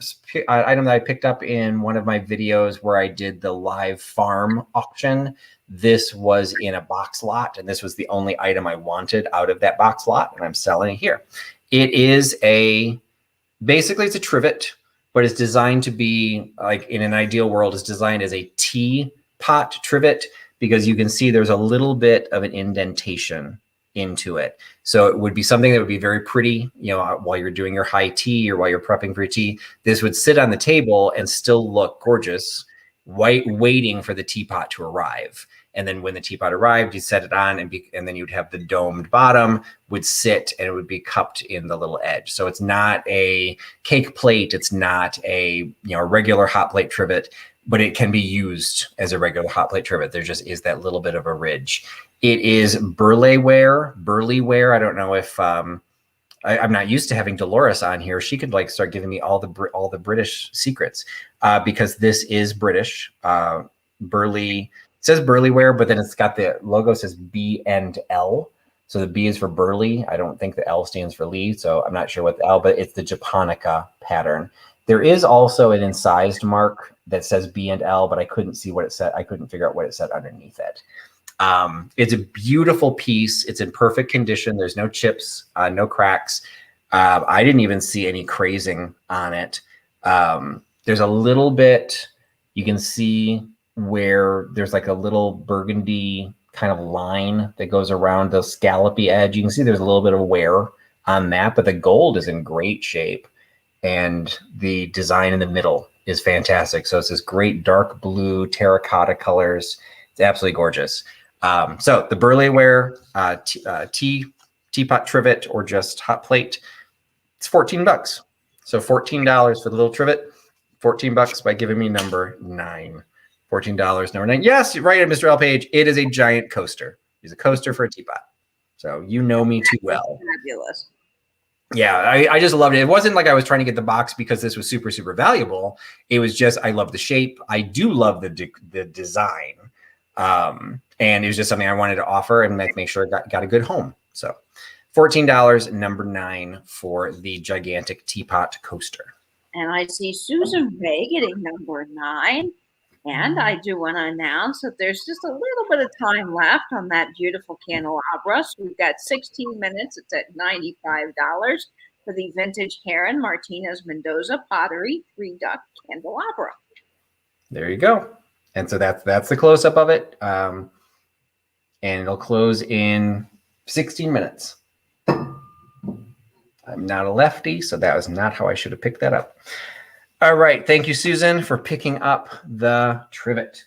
item that I picked up in one of my videos where I did the live farm auction. This was in a box lot, and this was the only item I wanted out of that box lot, and I'm selling it here. It is basically it's a trivet, but it's designed to be, like in an ideal world, it's designed as a teapot trivet because you can see there's a little bit of an indentation into it. So it would be something that would be very pretty, while you're doing your high tea or while you're prepping for your tea. This would sit on the table and still look gorgeous, waiting for the teapot to arrive. And then when the teapot arrived, you set it on and then you'd have the domed bottom would sit and it would be cupped in the little edge. So it's not a cake plate. It's not a regular hot plate trivet, but it can be used as a regular hot plate trivet. There just is that little bit of a ridge. It is burlyware. I don't know if I'm not used to having Dolores on here. She could start giving me all the British secrets because this is British. Burley, it says burlyware, but then it's got the logo says B and L. So the B is for Burley. I don't think the L stands for Lee, so I'm not sure what the L, but it's the Japonica pattern. There is also an incised mark that says B and L, but I couldn't see what it said. I couldn't figure out what it said underneath it. It's a beautiful piece. It's in perfect condition. There's no chips, no cracks. I didn't even see any crazing on it. There's a little bit, you can see where there's like a little burgundy kind of line that goes around the scallopy edge. You can see there's a little bit of wear on that, but the gold is in great shape. And the design in the middle is fantastic. So it's this great dark blue terracotta colors. It's absolutely gorgeous. So the burlyware teapot trivet or just hot plate, it's $14. So $14 for the little trivet, $14 by giving me number 9. $14, number 9. Yes, you're right, Mr. L. Page. It is a giant coaster. It's a coaster for a teapot. So you know me too well. Fabulous. Yeah, I just loved it. It wasn't like I was trying to get the box because this was super, super valuable. It was just, I love the shape. I do love the design. And it was just something I wanted to offer and make sure it got a good home. So $14, number 9 for the gigantic teapot coaster. And I see Susan Ray getting number 9. And I do want to announce that there's just a little bit of time left on that beautiful candelabra. So we've got 16 minutes. It's at $95 for the vintage Heron Martinez Mendoza Pottery 3-duct candelabra. There you go. And so that's the close-up of it. And it'll close in 16 minutes. I'm not a lefty, so that was not how I should have picked that up. All right. Thank you, Susan, for picking up the trivet.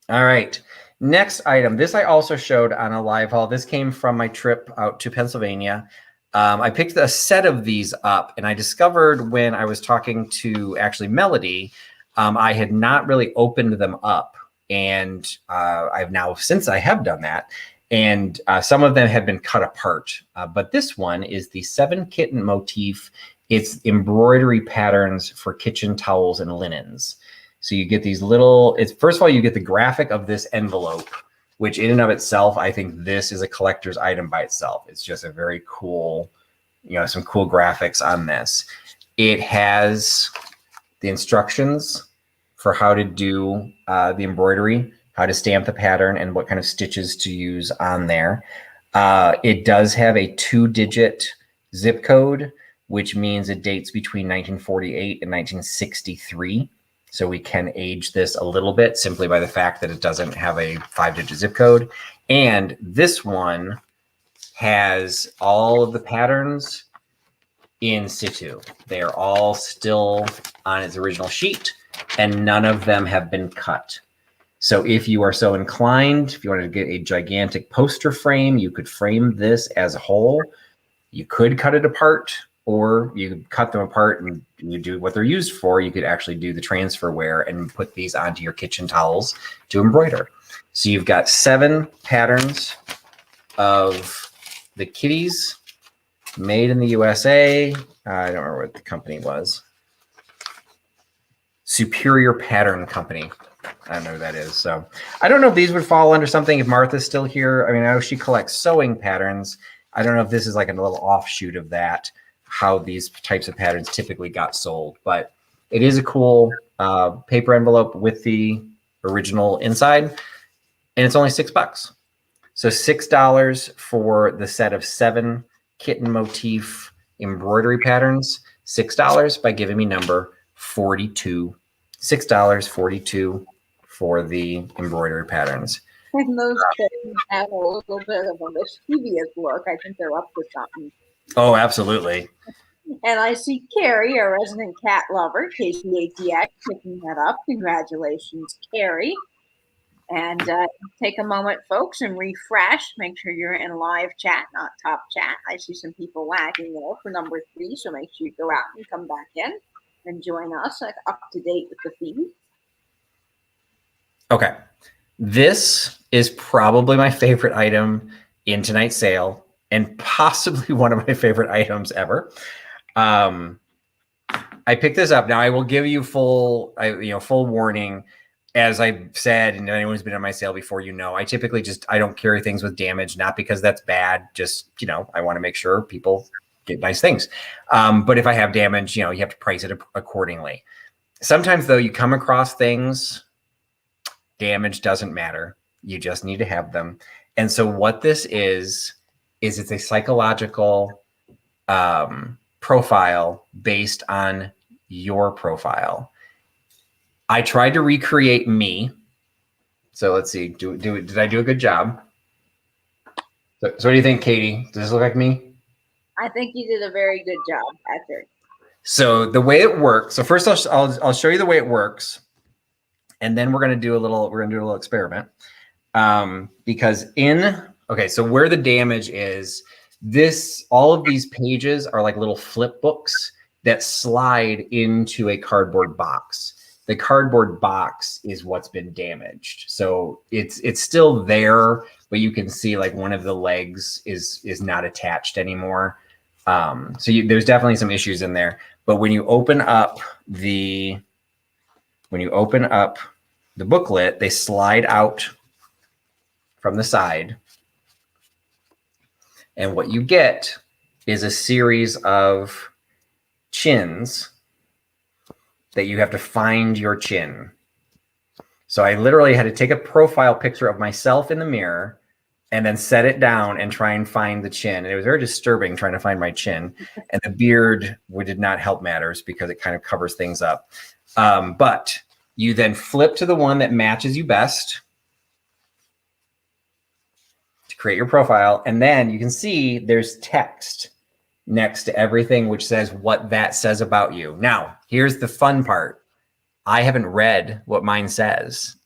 All right. Next item. This I also showed on a live haul. This came from my trip out to Pennsylvania. I picked a set of these up, and I discovered when I was talking to actually Melody, I had not really opened them up. And I've now, since I have done that, and some of them have been cut apart. But this one is the 7 kitten motif. It's embroidery patterns for kitchen towels and linens. So you get these little, first of all, you get the graphic of this envelope, which in and of itself, I think this is a collector's item by itself. It's just a very cool, some cool graphics on this. It has the instructions for how to do the embroidery, how to stamp the pattern, and what kind of stitches to use on there. It does have a 2-digit zip code, which means it dates between 1948 and 1963. So we can age this a little bit simply by the fact that it doesn't have a 5-digit zip code. And this one has all of the patterns in situ. They are all still on its original sheet, and none of them have been cut. So if you are so inclined, if you wanted to get a gigantic poster frame, you could frame this as a whole. You could cut it apart, or you could cut them apart and you do what they're used for. You could actually do the transfer wear and put these onto your kitchen towels to embroider. So you've got 7 patterns of the kitties made in the USA. I don't remember what the company was. Superior Pattern Company. I don't know who that is. So I don't know if these would fall under something if Martha's still here. I mean, I know she collects sewing patterns. I don't know if this is like a little offshoot of that, how these types of patterns typically got sold, but it is a cool paper envelope with the original inside, and it's only $6. So $6 for the set of 7 kitten motif embroidery patterns, $6 by giving me number 42, $6.42 for the embroidery patterns. And those kittens have a little bit of a mischievous look. I think they're up to something. Oh, absolutely. And I see Carrie, our resident cat lover, KCATX, picking that up. Congratulations, Carrie. And take a moment, folks, and refresh. Make sure you're in live chat, not top chat. I see some people lagging there for number 3, so make sure you go out and come back in and join us up to date with the feed. Okay. This is probably my favorite item in tonight's sale, and possibly one of my favorite items ever. I picked this up. Now I will give you full warning. As I've said, and anyone who's been on my sale before, I typically I don't carry things with damage, not because that's bad. Just, I want to make sure people get nice things. But if I have damage, you have to price it accordingly. Sometimes though, you come across things, damage doesn't matter. You just need to have them. And so what this is it's a psychological profile based on your profile. I tried to recreate me. So let's see. Did I do a good job? So what do you think, Katie? Does this look like me? I think you did a very good job, Patrick. So the way it works. So first, I'll show you the way it works, and then we're gonna do a little experiment. Because so where the damage is, all of these pages are like little flip books that slide into a cardboard box. The cardboard box is what's been damaged. So it's still there, but you can see like one of the legs is not attached anymore. There's definitely some issues in there. But when you open up the booklet, they slide out from the side. And what you get is a series of chins that you have to find your chin. So I literally had to take a profile picture of myself in the mirror and then set it down and try and find the chin. And it was very disturbing trying to find my chin. And the beard did not help matters because it kind of covers things up. But you then flip to the one that matches you best to create your profile. And then you can see there's text next to everything, which says what that says about you. Now, here's the fun part. I haven't read what mine says.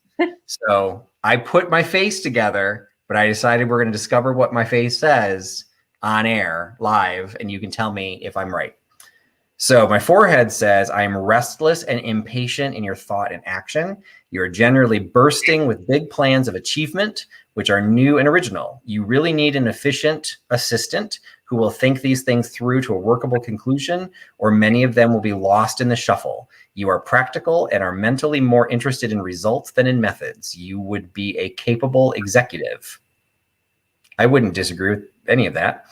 So I put my face together, but I decided we're going to discover what my face says on air, live, and you can tell me if I'm right. So my forehead says, I am restless and impatient in your thought and action. You're generally bursting with big plans of achievement, which are new and original. You really need an efficient assistant who will think these things through to a workable conclusion, or many of them will be lost in the shuffle. You are practical and are mentally more interested in results than in methods. You would be a capable executive. I wouldn't disagree with any of that.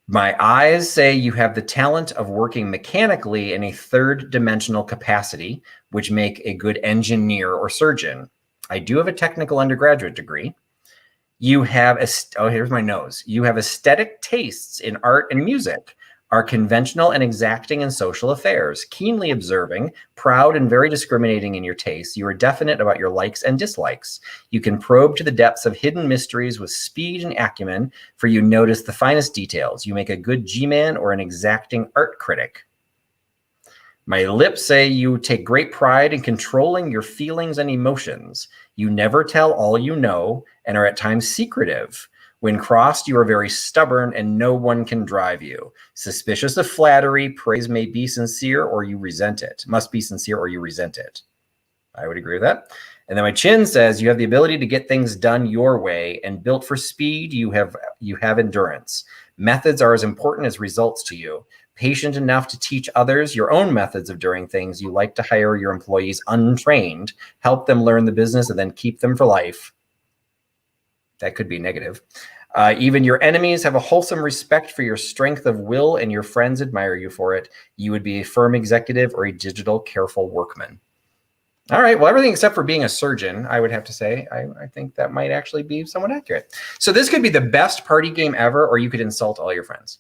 My eyes say you have the talent of working mechanically in a third dimensional capacity, which make a good engineer or surgeon. I do have a technical undergraduate degree. You have, here's my nose. You have aesthetic tastes in art and music, are conventional and exacting in social affairs, keenly observing, proud and very discriminating in your tastes. You are definite about your likes and dislikes. You can probe to the depths of hidden mysteries with speed and acumen, for you notice the finest details. You make a good G-man or an exacting art critic. My lips say you take great pride in controlling your feelings and emotions. You never tell all you know and are at times secretive. When crossed, you are very stubborn and no one can drive you. Suspicious of flattery, praise may be sincere or you resent it. Must be sincere or you resent it. I would agree with that. And then my chin says you have the ability to get things done your way, and built for speed, you have endurance. Methods are as important as results to you. Patient enough to teach others your own methods of doing things. You like to hire your employees untrained, help them learn the business, and then keep them for life. That could be negative. Even your enemies have a wholesome respect for your strength of will, and your friends admire you for it. You would be a firm executive or a digital, careful workman. All right. Well, everything except for being a surgeon, I would have to say. I think that might actually be somewhat accurate. So this could be the best party game ever, or you could insult all your friends.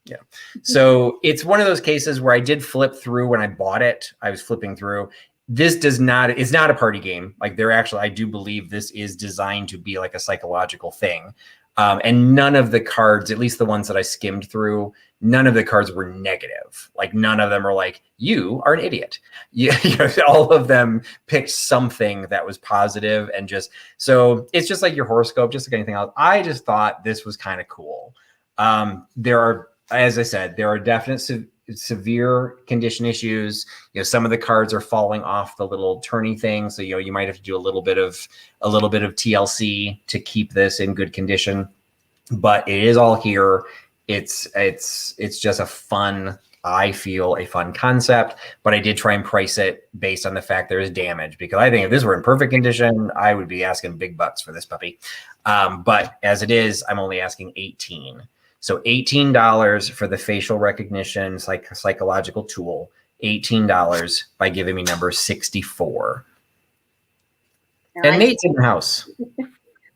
Yeah. So it's one of those cases where I did flip through when I bought it. I was flipping through. This it's not a party game. Like I do believe this is designed to be like a psychological thing. And none of the cards, at least the ones that I skimmed through, none of the cards were negative. Like none of them are like, you are an idiot. All of them picked something that was positive, and so it's just like your horoscope, just like anything else. I just thought this was kind of cool. As I said, there are definite severe condition issues. Some of the cards are falling off the little turny thing, so you might have to do a little bit of TLC to keep this in good condition. But it is all here. It's just I feel a fun concept, but I did try and price it based on the fact there is damage, because I think if this were in perfect condition, I would be asking big bucks for this puppy. But as it is, I'm only asking $18. So $18 for the facial recognition, psychological tool, $18 by giving me number 64. And Nate's in the house.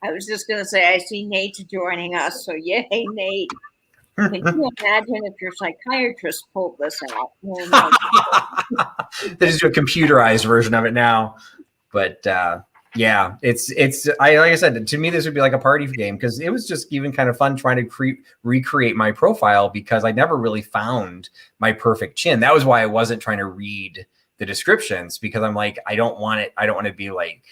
I was just going to say, I see Nate joining us. So yay, Nate. Can you imagine if your psychiatrist pulled this out? They just do a computerized version of it now. But yeah, like I said, to me, this would be like a party game, because it was just even kind of fun trying to recreate my profile, because I never really found my perfect chin. That was why I wasn't trying to read the descriptions, because I'm like, I don't want to be like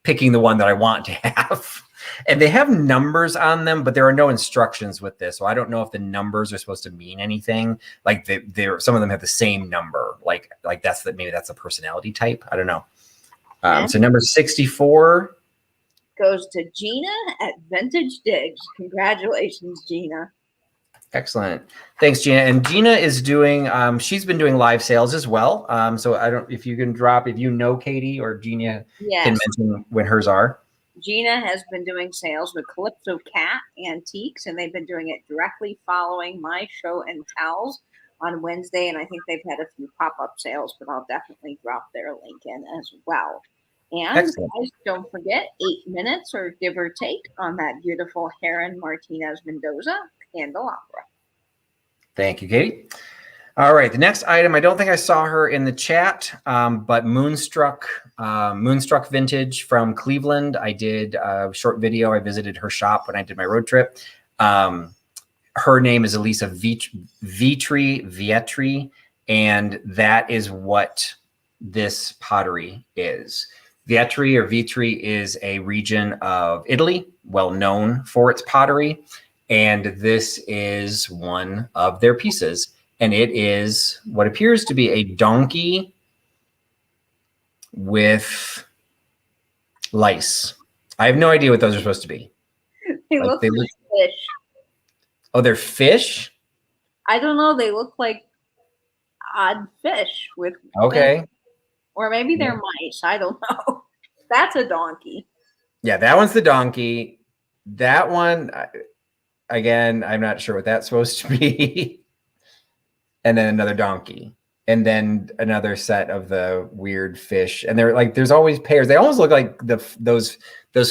picking the one that I want to have. And they have numbers on them, but there are no instructions with this. So I don't know if the numbers are supposed to mean anything. Like some of them have the same number. Like maybe that's a personality type. I don't know. So number 64 goes to Gina at Vintage Digs. Congratulations, Gina. Excellent. Thanks, Gina. And Gina is doing, she's been doing live sales as well. So if you can drop, if you know Katie or Gina, can mention when hers are. Gina has been doing sales with Calypso Cat Antiques, and they've been doing it directly following my show and tells on Wednesday. And I think they've had a few pop-up sales, but I'll definitely drop their link in as well. And guys, don't forget, 8 minutes or give or take on that beautiful Heron Martinez Mendoza candelabra. Thank you, Katie. All right, the next item, I don't think I saw her in the chat, but Moonstruck Vintage from Cleveland. I did a short video. I visited her shop when I did my road trip. her name is Elisa Vietri, and that is what this pottery is. Vitri is a region of Italy, well known for its pottery, and this is one of their pieces. And it is what appears to be a donkey with lice. I have no idea what those are supposed to be. They look like fish. Oh, they're fish? I don't know. They look like odd fish with okay fins. Or maybe they're mice. I don't know. That's a donkey. Yeah, that one's the donkey. That one, again, I'm not sure what that's supposed to be. And then another donkey, and then another set of the weird fish. And they're like, there's always pairs. They almost look like those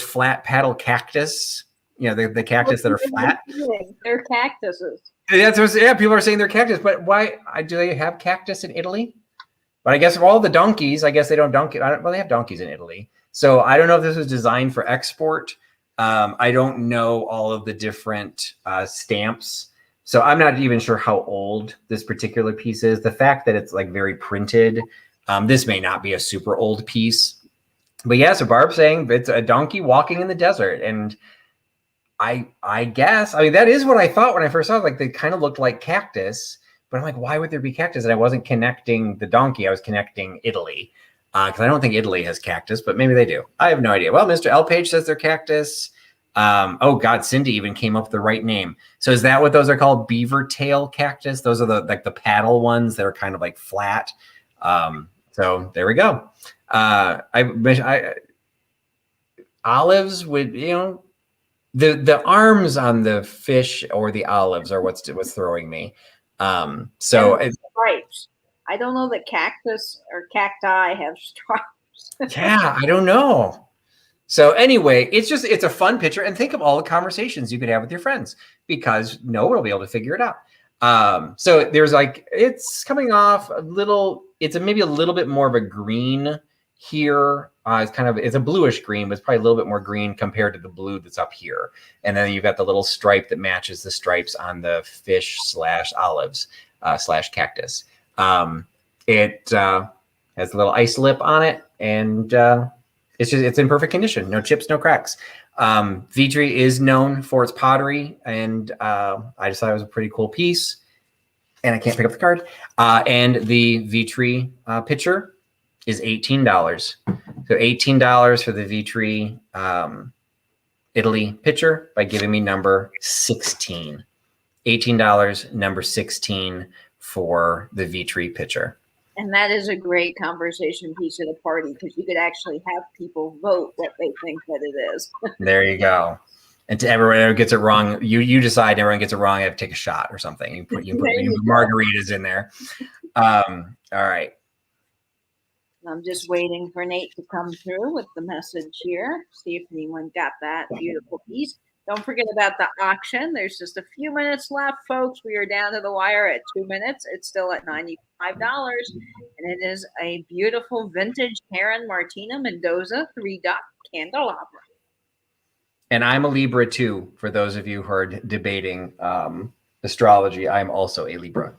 flat paddle cactus. You know, the cactus that are flat. They're cactuses. Yeah, people are saying they're cactus, but why do they have cactus in Italy? But I guess of all the donkeys, I guess they don't donkey. Well, they have donkeys in Italy. So I don't know if this was designed for export. I don't know all of the different stamps. So I'm not even sure how old this particular piece is. The fact that it's like very printed, this may not be a super old piece. But yeah, so Barb's saying it's a donkey walking in the desert. And I guess, I mean, that is what I thought when I first saw it. Like, they kind of looked like cactus. But I'm like, why would there be cactus? And I wasn't connecting the donkey. I was connecting Italy. Because I don't think Italy has cactus, but maybe they do. I have no idea. Well, Mr. L. Page says they're cactus. Oh, God, Cindy even came up with the right name. So is that what those are called? Beaver tail cactus? Those are the paddle ones that are kind of like flat. So there we go. Olives would, you know, the arms on the fish or the olives are what's throwing me. So stripes. I don't know that cactus or cacti have stripes. Yeah, I don't know. So anyway, it's a fun picture, and think of all the conversations you could have with your friends, because no one will be able to figure it out. So there's like, it's coming off a little, maybe a little bit more of a green here. It's a bluish green, but it's probably a little bit more green compared to the blue that's up here. And then you've got the little stripe that matches the stripes on the fish / olives / cactus. It has a little ice lip on it, and it's in perfect condition. No chips, no cracks. Vitri is known for its pottery, and I just thought it was a pretty cool piece. And I can't pick up the card. And the Vitri pitcher is $18. So $18 for the Vitri Italy pitcher by giving me number 16. $18, number 16 for the Vitri pitcher. And that is a great conversation piece at a party, because you could actually have people vote what they think that it is. There you go. And to everyone who gets it wrong, you decide. Everyone gets it wrong, I have to take a shot or something. You put margaritas in there. All right. I'm just waiting for Nate to come through with the message here. See if anyone got that beautiful piece. Don't forget about the auction. There's just a few minutes left, folks. We are down to the wire at 2 minutes. It's still at $95. And it is a beautiful vintage Karen Martina Mendoza 3-dot candelabra. And I'm a Libra too, for those of you who are debating astrology. I'm also a Libra.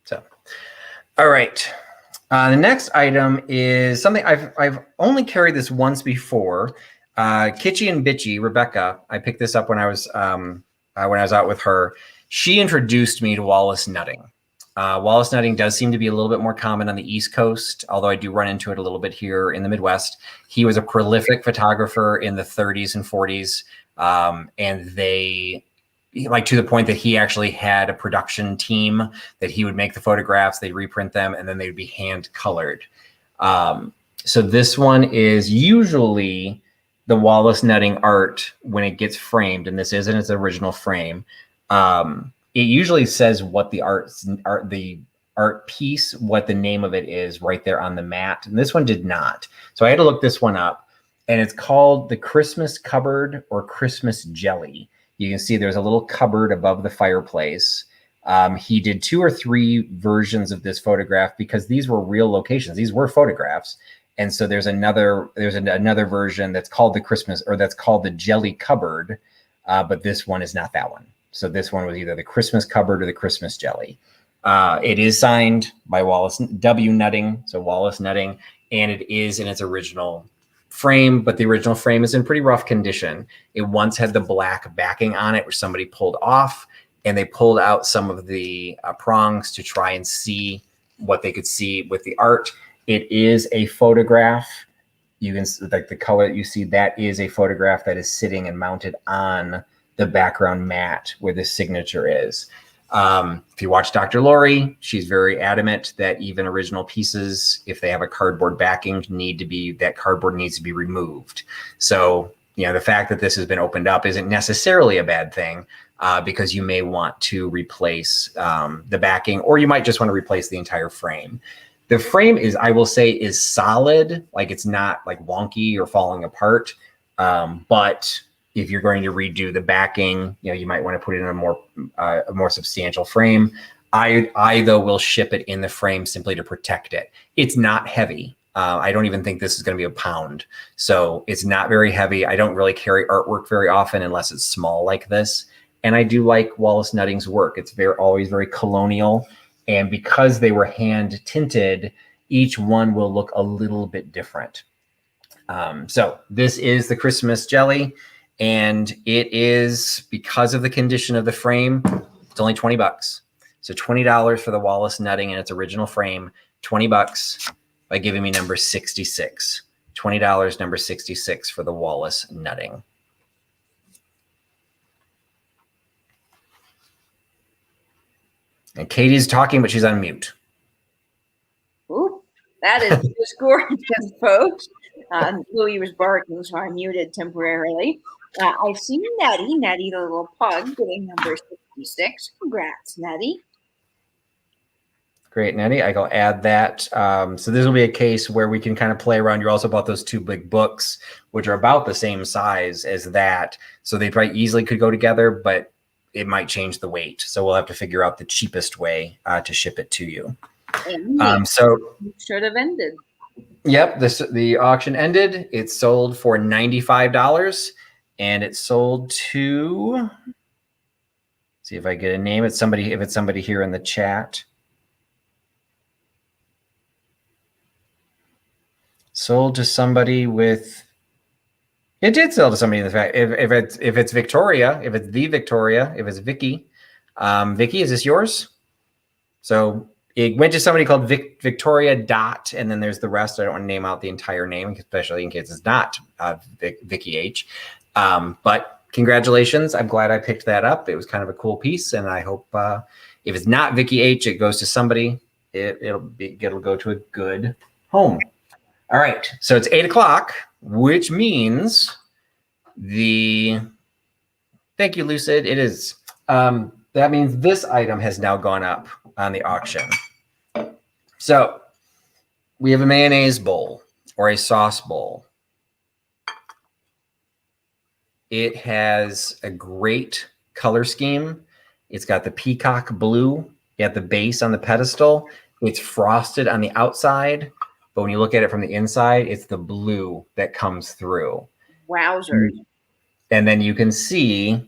So, all right. The next item is something I've only carried this once before. Kitschy and Bitchy, Rebecca, I picked this up when I was out with her. She introduced me to Wallace Nutting. Wallace Nutting does seem to be a little bit more common on the East Coast, although I do run into it a little bit here in the Midwest. He was a prolific photographer in the 30s and 40s, and they, like, to the point that he actually had a production team that he would make the photographs, they'd reprint them, and then they would be hand colored. So this one is usually the Wallace Nutting art when it gets framed, and this isn't its original frame. It usually says what the art piece, what the name of it is right there on the mat. And this one did not. So I had to look this one up, and it's called the Christmas Cupboard or Christmas Jelly. You can see there's a little cupboard above the fireplace. He did 2 or 3 versions of this photograph because these were real locations. These were photographs. And so there's another version that's called the Jelly Cupboard. but this one is not that one. So this one was either the Christmas cupboard or the Christmas jelly. It is signed by Wallace W. Nutting, so Wallace Nutting, and it is in its original frame, but the original frame is in pretty rough condition. It once had the black backing on it, which somebody pulled off, and they pulled out some of the prongs to try and see what they could see with the art. It is a photograph. You can, like the color that you see, that is a photograph that is sitting and mounted on the background mat where the signature is. If you watch Dr. Lori, she's very adamant that even original pieces, if they have a cardboard backing, that cardboard needs to be removed. So, you know, the fact that this has been opened up isn't necessarily a bad thing, because you may want to replace the backing, or you might just want to replace the entire frame. The frame is, I will say, is solid. Like, it's not like wonky or falling apart. But if you're going to redo the backing, you know, you might want to put it in a more substantial frame. I though will ship it in the frame simply to protect it. It's not heavy. I don't even think this is going to be a pound. So it's not very heavy. I don't really carry artwork very often unless it's small like this. And I do like Wallace Nutting's work. It's always very colonial. And because they were hand tinted, each one will look a little bit different. So this is the Christmas jelly. And it is, because of the condition of the frame, it's only $20. So $20 for the Wallace Nutting in its original frame, $20 by giving me number 66. $20, number 66 for the Wallace Nutting. And Katie's talking, but she's on mute. Ooh, that is just gorgeous, folks. Louie was barking, so I muted temporarily. I see Nettie, the little pug, getting number 66. Congrats, Nettie. Great, Nettie. I go add that. So this will be a case where we can kind of play around. You also bought those two big books, which are about the same size as that. So they probably easily could go together, but it might change the weight. So we'll have to figure out the cheapest way to ship it to you. So should have ended. Yep, the auction ended. It sold for $95. And it sold to, see if I get a name. If it's somebody here in the chat. Sold to somebody with, it did sell to somebody in the fact. If it's Victoria, if it's the Victoria, if it's Vicky. Vicky, is this yours? So it went to somebody called Victoria Dot, and then there's the rest. I don't want to name out the entire name, especially in case it's not Vicky H. But congratulations. I'm glad I picked that up. It was kind of a cool piece. And I hope if it's not Vicky H, it goes to somebody. It'll go to a good home. All right. So it's 8 o'clock, which means thank you, Lucid. It is. That means this item has now gone up on the auction. So we have a mayonnaise bowl or a sauce bowl. It has a great color scheme. It's got the peacock blue at the base on the pedestal. It's frosted on the outside, but when you look at it from the inside, it's the blue that comes through. Wowzers. And then you can see,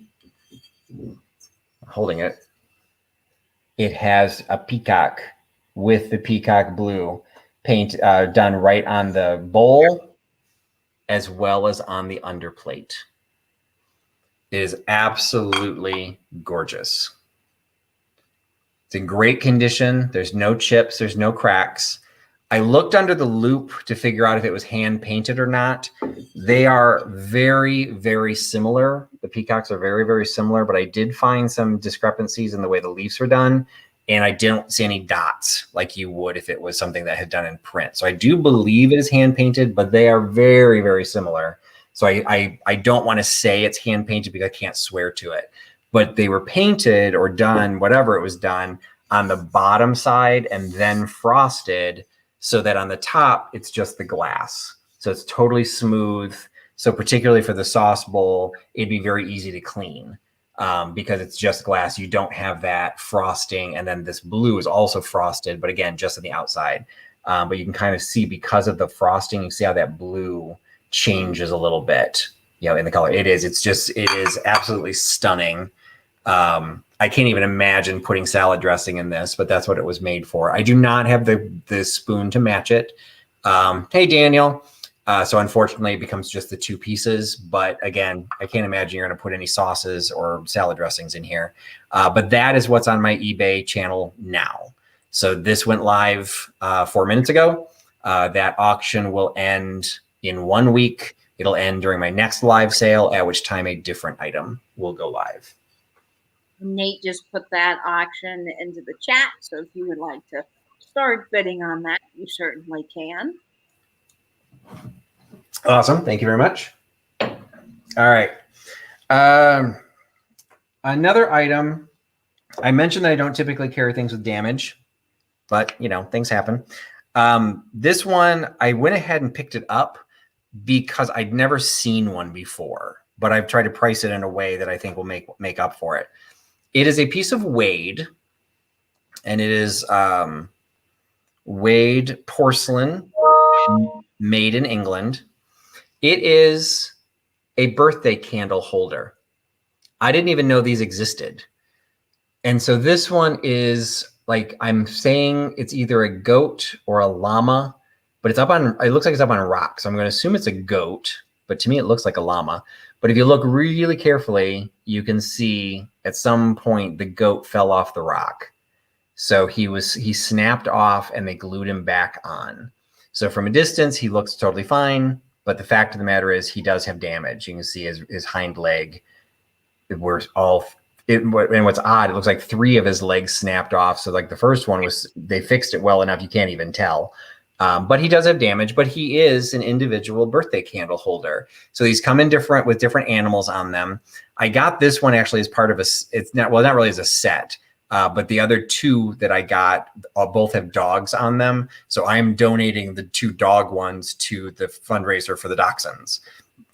holding it, it has a peacock with the peacock blue paint done right on the bowl as well as on the underplate. It is absolutely gorgeous. It's in great condition. There's no chips. There's no cracks. I looked under the loop to figure out if it was hand painted or not. They are very, very similar. The peacocks are very, very similar, but I did find some discrepancies in the way the leaves are done. And I didn't see any dots like you would if it was something that had done in print. So I do believe it is hand painted, but they are very, very similar. So I don't want to say it's hand painted because I can't swear to it, but they were painted or done, whatever it was done, on the bottom side and then frosted so that on the top, it's just the glass. So it's totally smooth. So particularly for the sauce bowl, it'd be very easy to clean because it's just glass. You don't have that frosting. And then this blue is also frosted, but again, just on the outside. But you can kind of see because of the frosting, you see how that blue changes a little bit. in the color. It is absolutely stunning. I can't even imagine putting salad dressing in this, but that's what it was made for. I do not have the spoon to match it. Hey, Daniel. So unfortunately, it becomes just the 2 pieces. But again, I can't imagine you're going to put any sauces or salad dressings in here. But that is what's on my eBay channel now. So this went live 4 minutes ago. That auction will end in 1 week. It'll end during my next live sale, at which time a different item will go live. Nate just put that auction into the chat. So if you would like to start bidding on that, you certainly can. Awesome. Thank you very much. All right. Another item. I mentioned that I don't typically carry things with damage, but things happen. This one, I went ahead and picked it up because I'd never seen one before, but I've tried to price it in a way that I think will make up for it. It is a piece of Wade, and it is Wade porcelain made in England. It is a birthday candle holder. I didn't even know these existed. And so this one is like, I'm saying it's either a goat or a llama, but it looks like it's up on a rock. So I'm going to assume it's a goat, but to me, it looks like a llama. But if you look really carefully, you can see at some point the goat fell off the rock. So he snapped off and they glued him back on. So from a distance, he looks totally fine. But the fact of the matter is he does have damage. You can see his hind leg. And what's odd, it looks like 3 of his legs snapped off. So like the first one they fixed it well enough, you can't even tell. But he does have damage, but he is an individual birthday candle holder. So these come in with different animals on them. I got this one actually as part of not really as a set, but the other 2 that I got both have dogs on them. So I'm donating the 2 dog ones to the fundraiser for the dachshunds.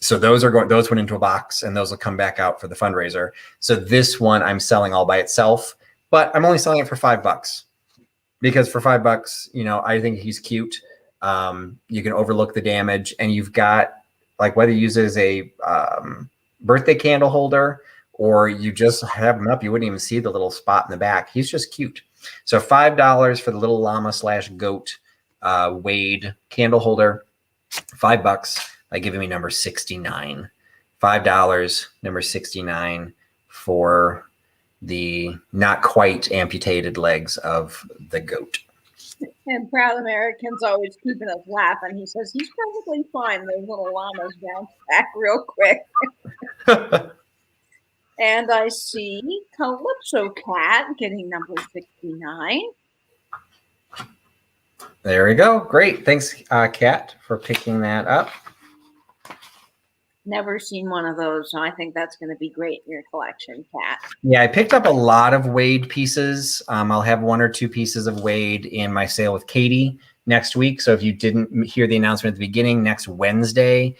So those went into a box, and those will come back out for the fundraiser. So this one I'm selling all by itself, but I'm only selling it for $5. Because for $5, I think he's cute. You can overlook the damage, and you've got whether you use it as a birthday candle holder or you just have him up, you wouldn't even see the little spot in the back. He's just cute. So $5 for the little llama / goat Wade candle holder. $5 by giving me number 69. $5, number 69 for the not quite amputated legs of the goat. And Proud American's always keeping us laughing. He says he's perfectly fine. Those little llamas bounce back real quick. And I see Calypso Cat getting number 69. There we go. Great. Thanks, Kat, for picking that up. Never seen one of those, so I think that's going to be great in your collection, Kat. Yeah, I picked up a lot of Wade pieces. I'll have 1 or 2 pieces of Wade in my sale with Katie next week. So if you didn't hear the announcement at the beginning, next Wednesday,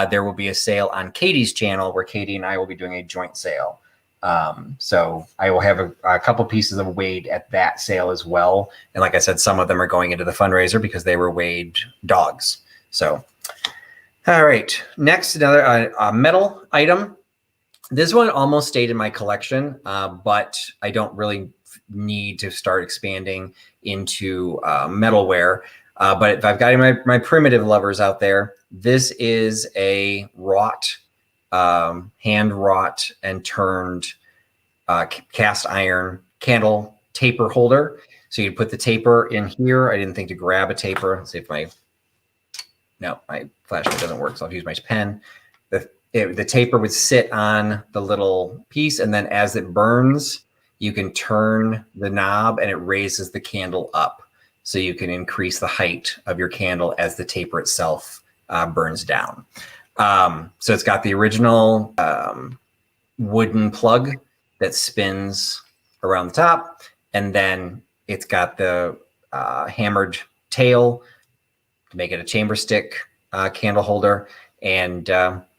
there will be a sale on Katie's channel where Katie and I will be doing a joint sale. So I will have a couple pieces of Wade at that sale as well. And like I said, some of them are going into the fundraiser because they were Wade dogs. So... all right, next, another metal item. This one almost stayed in my collection, but I don't really need to start expanding into metalware. But if I've got my primitive lovers out there, this is a hand wrought and turned cast iron candle taper holder. So you put the taper in here. I didn't think to grab a taper. Let's see if my flashlight doesn't work, so I'll use my pen. The taper would sit on the little piece, and then as it burns, you can turn the knob and it raises the candle up. So you can increase the height of your candle as the taper itself burns down. So it's got the original wooden plug that spins around the top, and then it's got the hammered tail to make it a chamber stick candle holder. And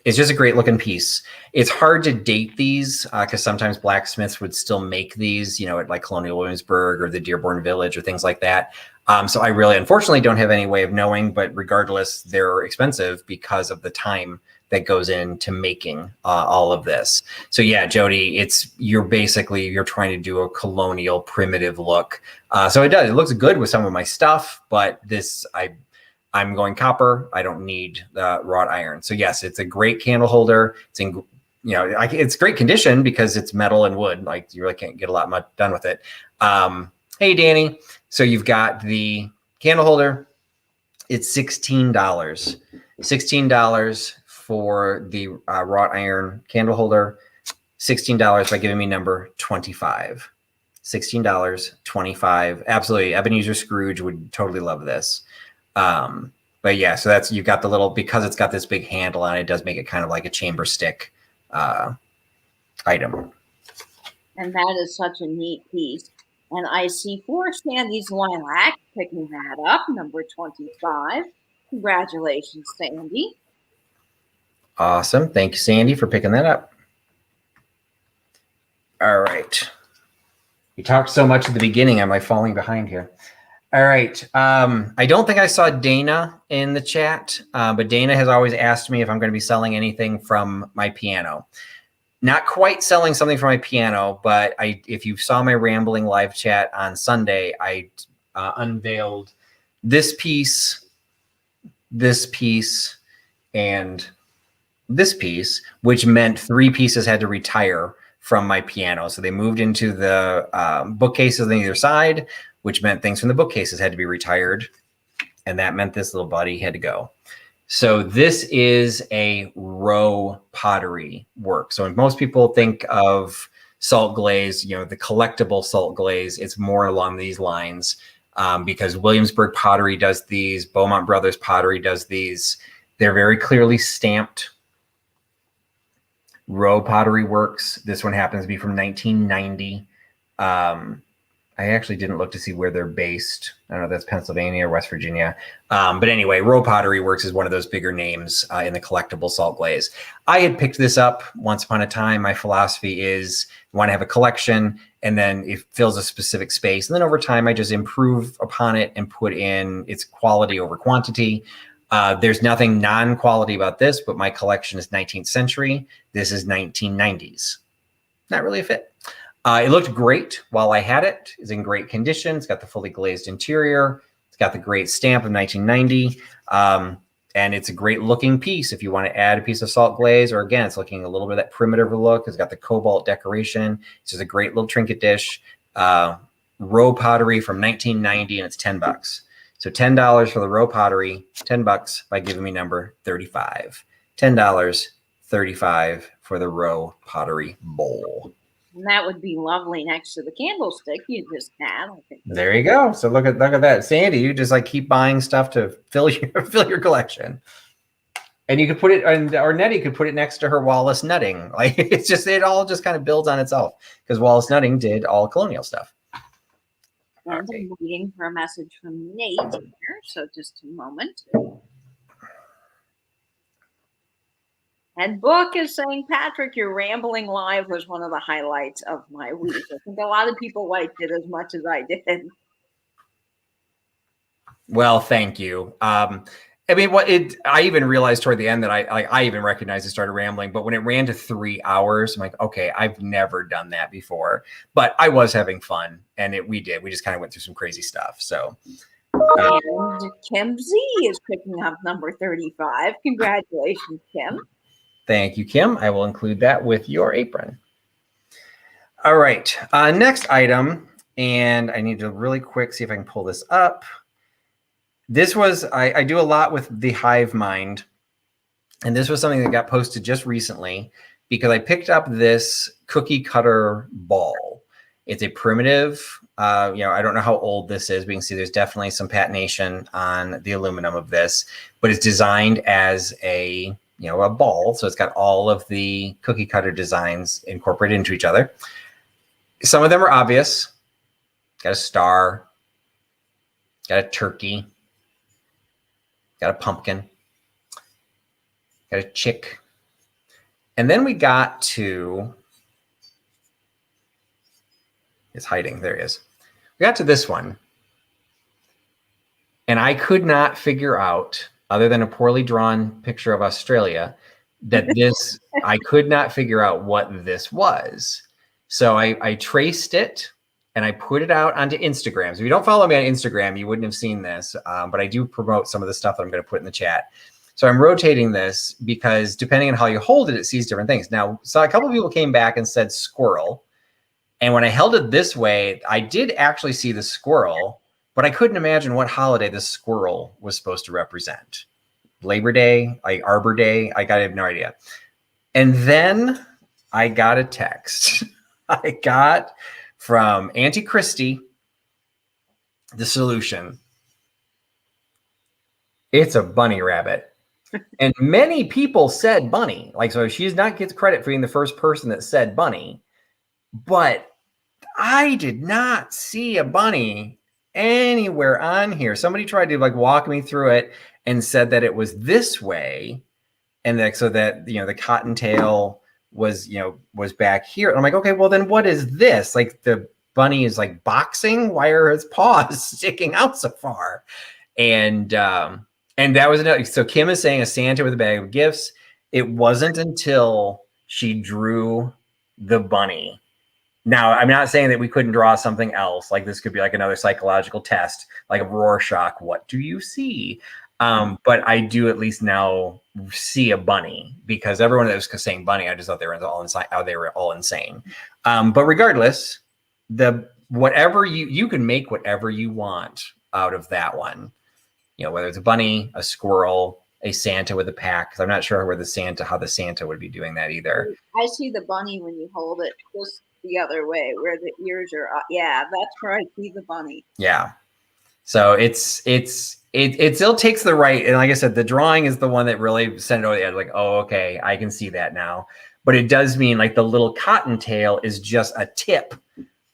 it's just a great looking piece. It's hard to date these because sometimes blacksmiths would still make these, at like Colonial Williamsburg or the Dearborn Village or things like that. So I really, unfortunately, don't have any way of knowing, but regardless, they're expensive because of the time that goes into making all of this. So yeah, Jody, you're trying to do a colonial primitive look. So it looks good with some of my stuff, but I'm going copper. I don't need the wrought iron. So yes, it's a great candle holder. It's great condition because it's metal and wood. Like you really can't get a lot much done with it. Hey, Danny. So you've got the candle holder. It's $16. $16 for the wrought iron candle holder. $16 by giving me number 25. $16, 25. Absolutely. Ebenezer Scrooge would totally love this. But yeah, so you've got the little, because it's got this big handle on it, it does make it kind of like a chamber stick item. And that is such a neat piece. And I see for Sandy's lilac picking that up, number 25. Congratulations, Sandy. Awesome. Thank you, Sandy, for picking that up. All right. You talked so much at the beginning, I'm like falling behind here. All right. I don't think I saw Dana in the chat, but Dana has always asked me if I'm going to be selling anything from my piano. Not quite selling something from my piano, but if you saw my rambling live chat on Sunday, I unveiled this piece, and this piece, which meant 3 pieces had to retire from my piano. So they moved into the bookcases on either side, which meant things from the bookcases had to be retired. And that meant this little buddy had to go. So this is a row pottery work. So when most people think of salt glaze, the collectible salt glaze, it's more along these lines because Williamsburg Pottery does these, Beaumont Brothers Pottery does these. They're very clearly stamped row pottery works. This one happens to be from 1990. I actually didn't look to see where they're based. I don't know if that's Pennsylvania or West Virginia. But anyway, Row Pottery Works is one of those bigger names in the collectible salt glaze. I had picked this up once upon a time. My philosophy is you want to have a collection and then it fills a specific space. And then over time, I just improve upon it and put in its quality over quantity. There's nothing non-quality about this, but my collection is 19th century. This is 1990s. Not really a fit. It looked great while I had it. It's in great condition. It's got the fully glazed interior. It's got the great stamp of 1990. And it's a great looking piece if you want to add a piece of salt glaze, or again, it's looking a little bit of that primitive look. It's got the cobalt decoration. It's just a great little trinket dish. Row pottery from 1990, and it's $10. So $10 for the row pottery, $10 by giving me number 35. $10, 35 for the row pottery bowl. And that would be lovely next to the candlestick you just had. I think. There you go. So look at that, Sandy. You just like keep buying stuff to fill your collection, and you could put it, or Nettie could put it next to her Wallace Nutting. Like it all just kind of builds on itself because Wallace Nutting did all colonial stuff. And I'm waiting for a message from Nate here, so just a moment. And Book is saying, Patrick, your rambling live was one of the highlights of my week. I think a lot of people liked it as much as I did. Well, thank you. I even realized toward the end that I even recognized it started rambling, but when it ran to 3 hours, I'm like, okay, I've never done that before, but I was having fun, and we just kind of went through some crazy stuff. So. And Kim Z is picking up number 35. Congratulations, Kim. Thank you, Kim. I will include that with your apron. All right. Next item, and I need to really quick see if I can pull this up. This was, I do a lot with the Hive Mind, and this was something that got posted just recently because I picked up this cookie cutter ball. It's a primitive, I don't know how old this is. We can see there's definitely some patination on the aluminum of this, but it's designed as a ball. So it's got all of the cookie cutter designs incorporated into each other. Some of them are obvious. Got a star, got a turkey, got a pumpkin, got a chick. And then we got to, it's hiding, there he is. We got to this one. And I could not figure out, other than a poorly drawn picture of Australia, that this, I could not figure out what this was. So I traced it and I put it out onto Instagram. So if you don't follow me on Instagram, you wouldn't have seen this, but I do promote some of the stuff that I'm going to put in the chat. So I'm rotating this because depending on how you hold it, it sees different things. Now, so a couple of people came back and said squirrel. And when I held it this way, I did actually see the squirrel, but I couldn't imagine what holiday the squirrel was supposed to represent. Labor Day, like Arbor Day, I have no idea. And then I got a text. I got from Auntie Christy the solution. It's a bunny rabbit. And many people said bunny. Like, so she does not get credit for being the first person that said bunny. But I did not see a bunny anywhere on here. Somebody tried to like walk me through it and said that it was this way. And that, so that, you know, the cottontail was, you know, was back here. And I'm like, okay, well then what is this? Like the bunny is like boxing. Why are his paws sticking out so far? And that was another. So Kim is saying a Santa with a bag of gifts. It wasn't until she drew the bunny. Now, I'm not saying that we couldn't draw something else. Like this could be like another psychological test, like a Rorschach. What do you see? But I do at least now see a bunny, because everyone that was saying bunny, I just thought they were all insane. They were all insane. But regardless, whatever you can make whatever you want out of that one. You know, whether it's a bunny, a squirrel, a Santa with a pack. Because I'm not sure how the Santa would be doing that either. I see the bunny when you hold it just the other way, where the ears are up. Yeah, that's where I see the bunny. Yeah. So it still takes the right, and like I said, the drawing is the one that really sent it over the edge. Like, oh, okay, I can see that now. But it does mean like the little cottontail is just a tip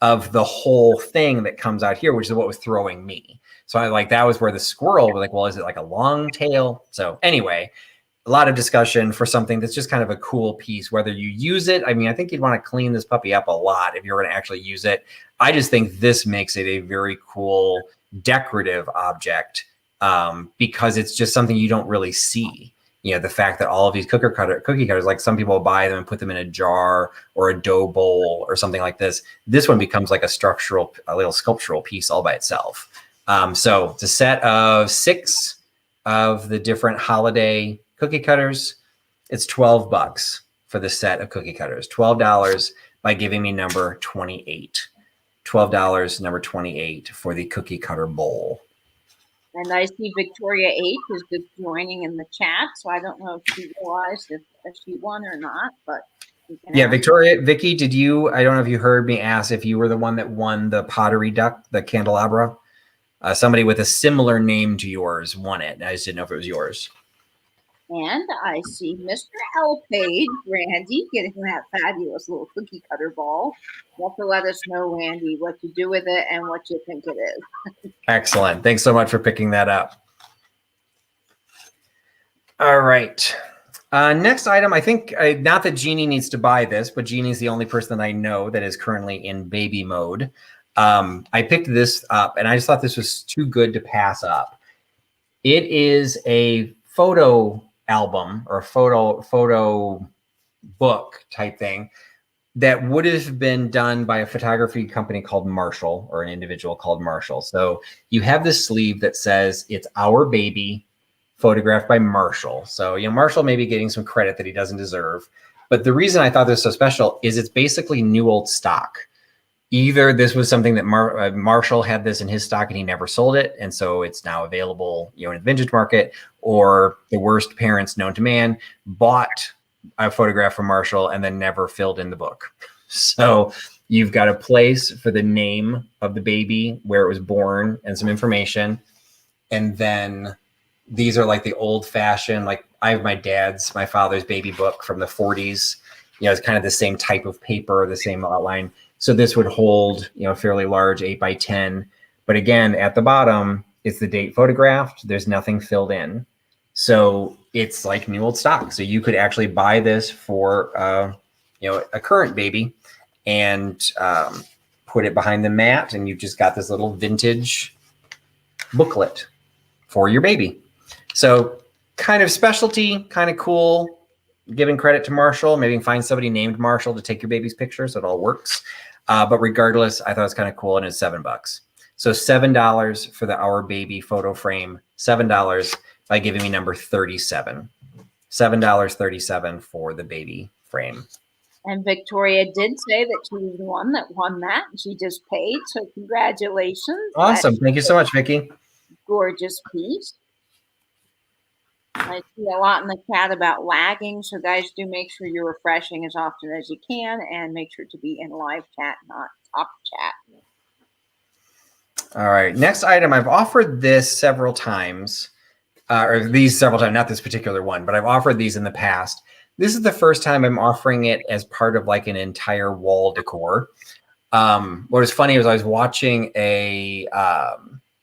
of the whole thing that comes out here, which is what was throwing me. So I like, that was where the squirrel was like, well, is it like a long tail? So anyway, a lot of discussion for something that's just kind of a cool piece, whether you use it. I mean, I think you'd want to clean this puppy up a lot if you're going to actually use it. I just think this makes it a very cool decorative object, because it's just something you don't really see. You know, the fact that all of these cookie cutters, like some people buy them and put them in a jar or a dough bowl or something like this. This one becomes like a little sculptural piece all by itself. So it's a set of 6 of the different holiday cookie cutters. It's $12 for the set of cookie cutters. $12 by giving me number 28. $12, number 28 for the cookie cutter bowl. And I see Victoria H is just joining in the chat, so I don't know if she realized if she won or not, but yeah, Vicky, did you? I don't know if you heard me ask if you were the one that won the pottery duck, the candelabra. Somebody with a similar name to yours won it. I just didn't know if it was yours. And I see Mr. L. Page, Randy, getting that fabulous little cookie cutter ball. You have to let us know, Randy, what you do with it and what you think it is. Excellent. Thanks so much for picking that up. All right. Next item, I think, not that Jeannie needs to buy this, but Jeannie's the only person that I know that is currently in baby mode. I picked this up, and I just thought this was too good to pass up. It is a photo album or a photo book type thing that would have been done by a photography company called Marshall, or an individual called Marshall. So you have this sleeve that says it's our baby, photographed by Marshall. So, you know, Marshall may be getting some credit that he doesn't deserve. But the reason I thought this was so special is it's basically new old stock. Either this was something that Marshall had this in his stock and he never sold it, and so it's now available, you know, in the vintage market, or the worst parents known to man bought a photograph from Marshall and then never filled in the book. So you've got a place for the name of the baby, where it was born, and some information. And then these are like the old fashioned, like I have my father's baby book from the 40s. You know, it's kind of the same type of paper, the same outline. So this would hold, you know, fairly large 8x10. But again, at the bottom, it's the date photographed. There's nothing filled in. So it's like new old stock. So you could actually buy this for, you know, a current baby and put it behind the mat. And you've just got this little vintage booklet for your baby. So kind of specialty, kind of cool. giving credit to Marshall. Maybe you can find somebody named Marshall to take your baby's picture so it all works. But regardless, I thought it was kind of cool, and it's $7. So $7 for the Our Baby photo frame, $7 by giving me number 37. $7.37 for the baby frame. And Victoria did say that she was the one that won that. She just paid, so congratulations. Awesome. Thank you so much, Vicki. Gorgeous piece. I see a lot in the chat about lagging, so guys, do make sure you're refreshing as often as you can, and make sure to be in live chat, not top chat. All right. Next item. I've offered this several times, or these several times, not this particular one, but I've offered these in the past. This is the first time I'm offering it as part of like an entire wall decor. What was funny was I was watching an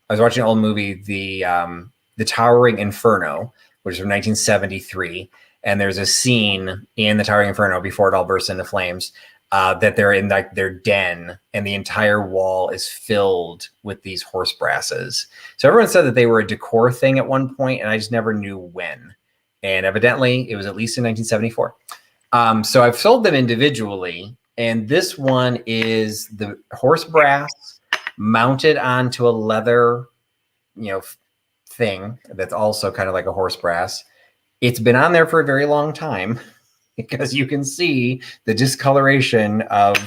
old movie, the Towering Inferno, which is from 1973. And there's a scene in the Towering Inferno before it all bursts into flames that they're in like their den, and the entire wall is filled with these horse brasses. So everyone said that they were a decor thing at one point, and I just never knew when. And evidently, it was at least in 1974. So I've sold them individually, and this one is the horse brass mounted onto a leather, thing that's also kind of like a horse brass. It's been on there for a very long time because you can see the discoloration of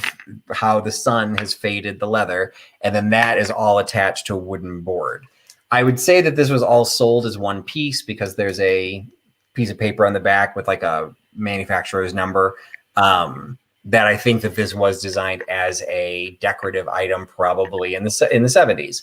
how the sun has faded the leather, and then that is all attached to a wooden board. I would say that this was all sold as one piece because there's a piece of paper on the back with like a manufacturer's number, that I think that this was designed as a decorative item probably in the 70s.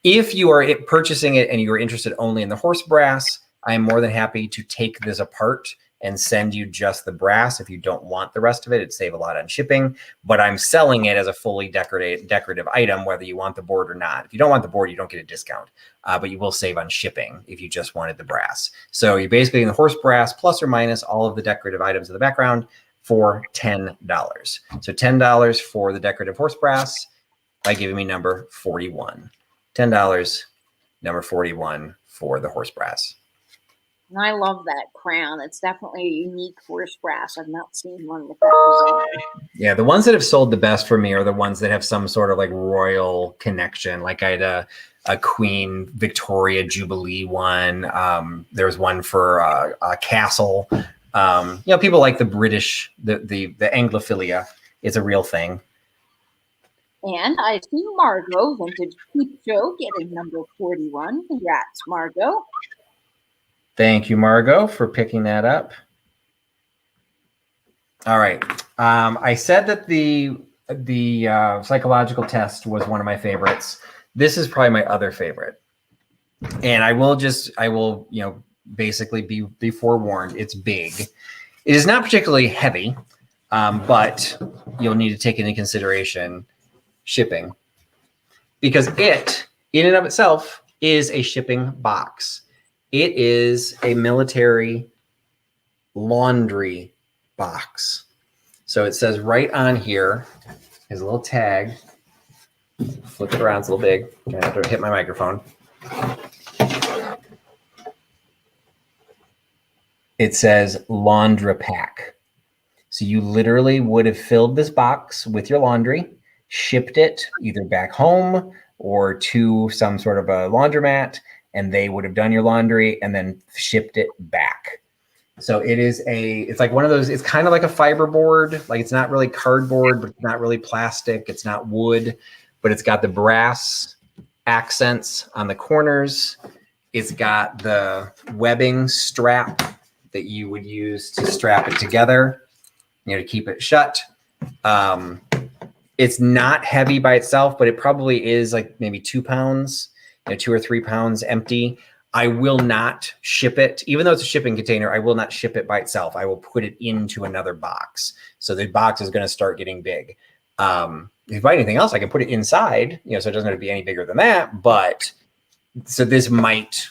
If you are purchasing it and you're interested only in the horse brass, I'm more than happy to take this apart and send you just the brass. If you don't want the rest of it, it'd save a lot on shipping, but I'm selling it as a fully decorative item, whether you want the board or not. If you don't want the board, you don't get a discount, but you will save on shipping if you just wanted the brass. So you're basically in the horse brass plus or minus all of the decorative items in the background for $10. So $10 for the decorative horse brass by giving me number 41. $10, number 41 for the horse brass. And I love that crown. It's definitely a unique horse brass. I've not seen one with that design. Yeah, the ones that have sold the best for me are the ones that have some sort of like royal connection. Like I had a Queen Victoria Jubilee one. There was one for a castle. People like the British, the Anglophilia is a real thing. And I see Margot, Vintage Peep Show, getting number 41. Congrats, Margot. Thank you, Margot, for picking that up. All right. I said that the psychological test was one of my favorites. This is probably my other favorite. And I will basically be forewarned. It's big. It is not particularly heavy, but you'll need to take into consideration shipping, because it, in and of itself, is a shipping box. It is a military laundry box. So it says right on here, there's a little tag. Flip it around, it's a little big. I have to hit my microphone. It says Laundra Pack. So you literally would have filled this box with your laundry, shipped it either back home or to some sort of a laundromat, and they would have done your laundry and then shipped it back. So it's like one of those, it's kind of like a fiberboard. Like it's not really cardboard, but it's not really plastic. It's not wood, but it's got the brass accents on the corners. It's got the webbing strap that you would use to strap it together, to keep it shut. It's not heavy by itself, but it probably is like maybe 2 pounds. 2 or 3 pounds empty. I will not ship it, even though it's a shipping container. I will not ship it by itself. I will put it into another box. So the box is going to start getting big. If you buy anything else, I can put it inside, so it doesn't have to be any bigger than that. But so this might,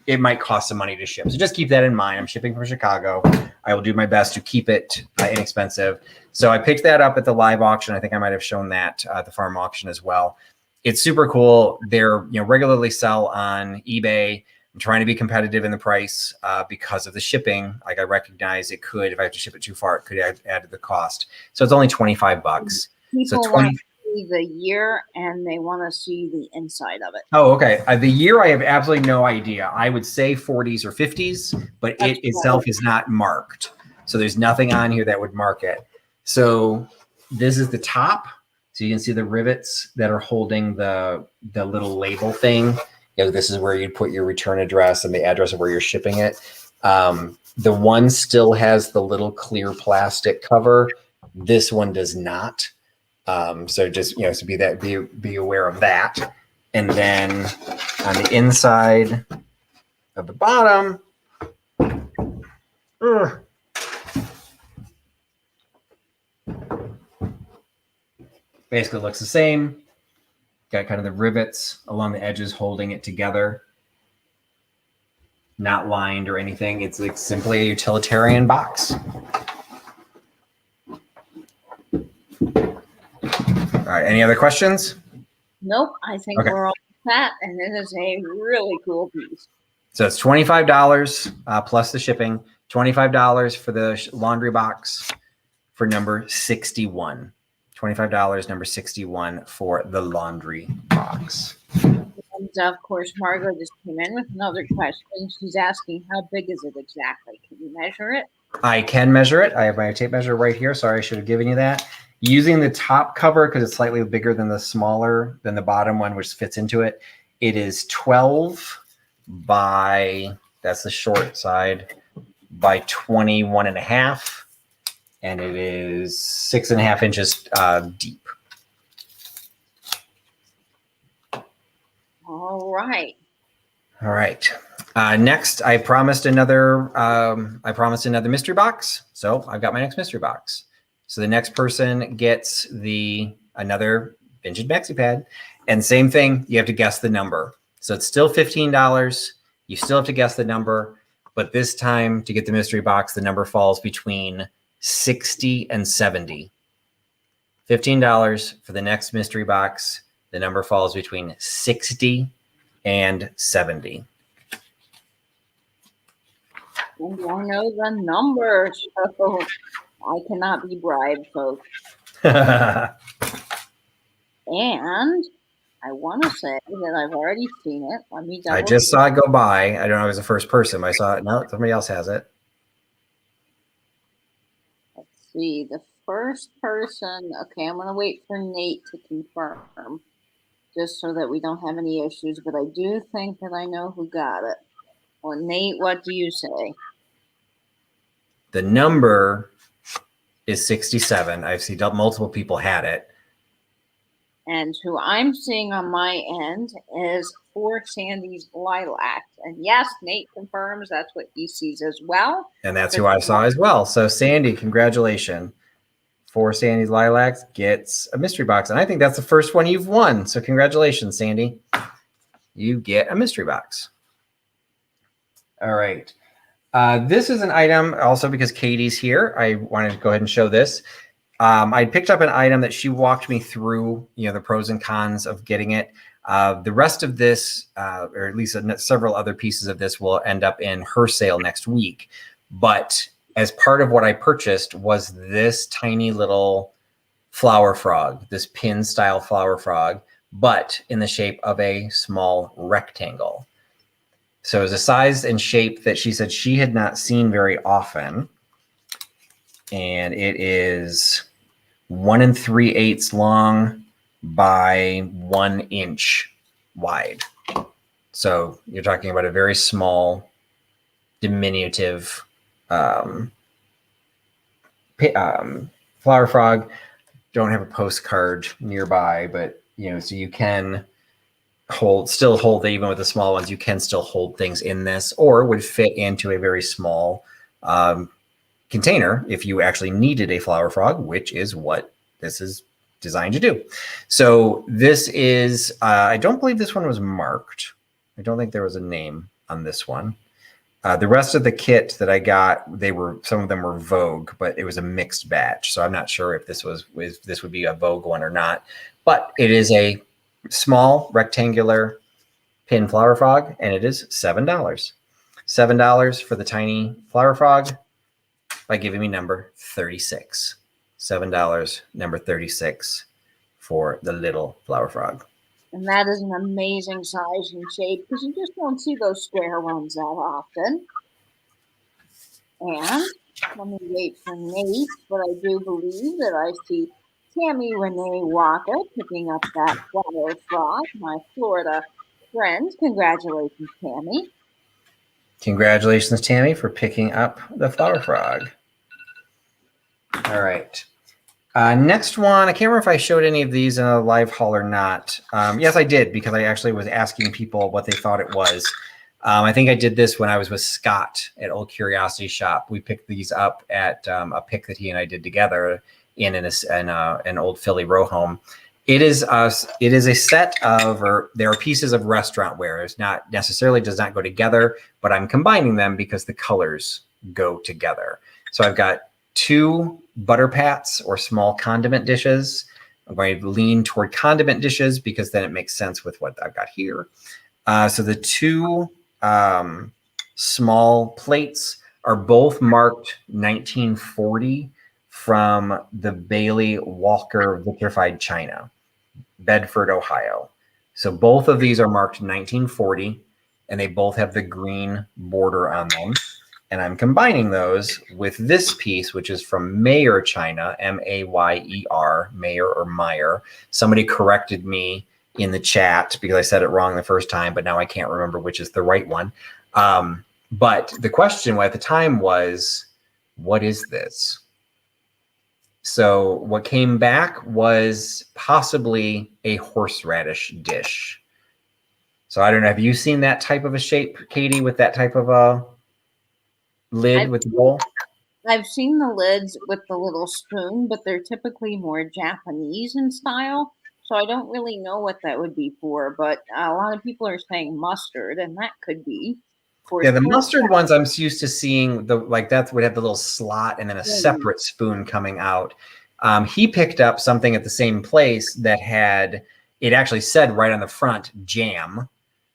it might cost some money to ship. So just keep that in mind. I'm shipping from Chicago. I will do my best to keep it inexpensive. So I picked that up at the live auction. I think I might have shown that at the farm auction as well. It's super cool. They're regularly sell on eBay. I'm trying to be competitive in the price because of the shipping. Like I recognize it could, if I have to ship it too far, it could add to the cost. So it's only $25. People So want to see the year and they want to see the inside of it. Oh, okay. The year I have absolutely no idea. I would say 40s or 50s, but That's it itself is not marked. So there's nothing on here that would mark it. So this is the top. So you can see the rivets that are holding the little label thing. You know, this is where you put your return address and the address of where you're shipping it. The one still has the little clear plastic cover. This one does not. So just, you know, so be aware of that. And then on the inside of the bottom, basically looks the same. Got kind of the rivets along the edges holding it together. Not lined or anything. It's like simply a utilitarian box. All right, any other questions? Nope, I think we're all set, and it is a really cool piece. So it's $25 plus the shipping, $25 for the laundry box for number 61. $25, number 61 for the laundry box. And of course, Margot just came in with another question. She's asking, how big is it exactly? Can you measure it? I can measure it. I have my tape measure right here. Sorry, I should have given you that. Using the top cover, because it's slightly bigger than the bottom one, which fits into it, it is 12 by, that's the short side, by 21.5. And it is 6.5 inches deep. All right. All right. Next, I promised another mystery box. So I've got my next mystery box. So the next person gets another vintage maxi pad, and same thing. You have to guess the number. So it's still $15. You still have to guess the number, but this time to get the mystery box, the number falls between 60 and 70. $15 for the next mystery box. The number falls between 60 and 70. And I know the number, so I cannot be bribed, folks. And I want to say that I've already seen it. Let me double. I just saw it go by. I don't know if it was the first person, but I saw it. No, somebody else has it. Let's see. The first person. Okay, I'm going to wait for Nate to confirm, just so that we don't have any issues. But I do think that I know who got it. Well, Nate, what do you say? The number is 67. I've seen multiple people had it. And who I'm seeing on my end is For Sandy's Lilac. And yes, Nate confirms that's what he sees as well. And that's who I saw as well. So Sandy, congratulations. For Sandy's Lilacs gets a mystery box. And I think that's the first one you've won. So congratulations, Sandy. You get a mystery box. All right. This is an item also because Katie's here. I wanted to go ahead and show this. I picked up an item that she walked me through, the pros and cons of getting it. The rest of this, or at least several other pieces of this, will end up in her sale next week. But as part of what I purchased was this tiny little flower frog, this pin style flower frog, but in the shape of a small rectangle. So it was a size and shape that she said she had not seen very often. And it is 1 3/8 long by 1 inch wide. So you're talking about a very small, diminutive flower frog. Don't have a postcard nearby, but so you can still hold, even with the small ones, you can still hold things in this, or would fit into a very small container if you actually needed a flower frog, which is what this is designed to do. So this is, I don't believe this one was marked. I don't think there was a name on this one. The rest of the kit that I got, some of them were Vogue, but it was a mixed batch. So I'm not sure if this would be a Vogue one or not, but it is a small rectangular pin flower frog, and it is $7. $7 for the tiny flower frog by giving me number 36. $7, number 36 for the little flower frog. And that is an amazing size and shape because you just don't see those square ones that often. And let me wait for Nate, but I do believe that I see Tammy Renee Walker picking up that flower frog, my Florida friend. Congratulations, Tammy. Congratulations, Tammy, for picking up the flower frog. All right. Next one, I can't remember if I showed any of these in a live haul or not. Yes, I did, because I actually was asking people what they thought it was. I think I did this when I was with Scott at Old Curiosity Shop. We picked these up at a pick that he and I did together in an old Philly row home. It is a set of, or there are pieces of restaurant ware. It's not necessarily does not go together, but I'm combining them because the colors go together. So I've got 2 butter pats or small condiment dishes. I'm going to lean toward condiment dishes because then it makes sense with what I've got here. So the 2 small plates are both marked 1940 from the Bailey Walker vitrified china, Bedford, Ohio. So both of these are marked 1940, and they both have the green border on them. And I'm combining those with this piece, which is from Mayer China, M-A-Y-E-R, Mayer or Meyer. Somebody corrected me in the chat because I said it wrong the first time, but now I can't remember which is the right one. But the question at the time was, what is this? So what came back was possibly a horseradish dish. So I don't know, have you seen that type of a shape, Katie, with that type of a lid with the bowl? I've seen the lids with the little spoon, but they're typically more Japanese in style. So I don't really know what that would be for, but a lot of people are saying mustard, and that could be. Yeah, the mustard ones I'm used to seeing that would have the little slot and then a separate spoon coming out. He picked up something at the same place that had, it actually said right on the front, jam.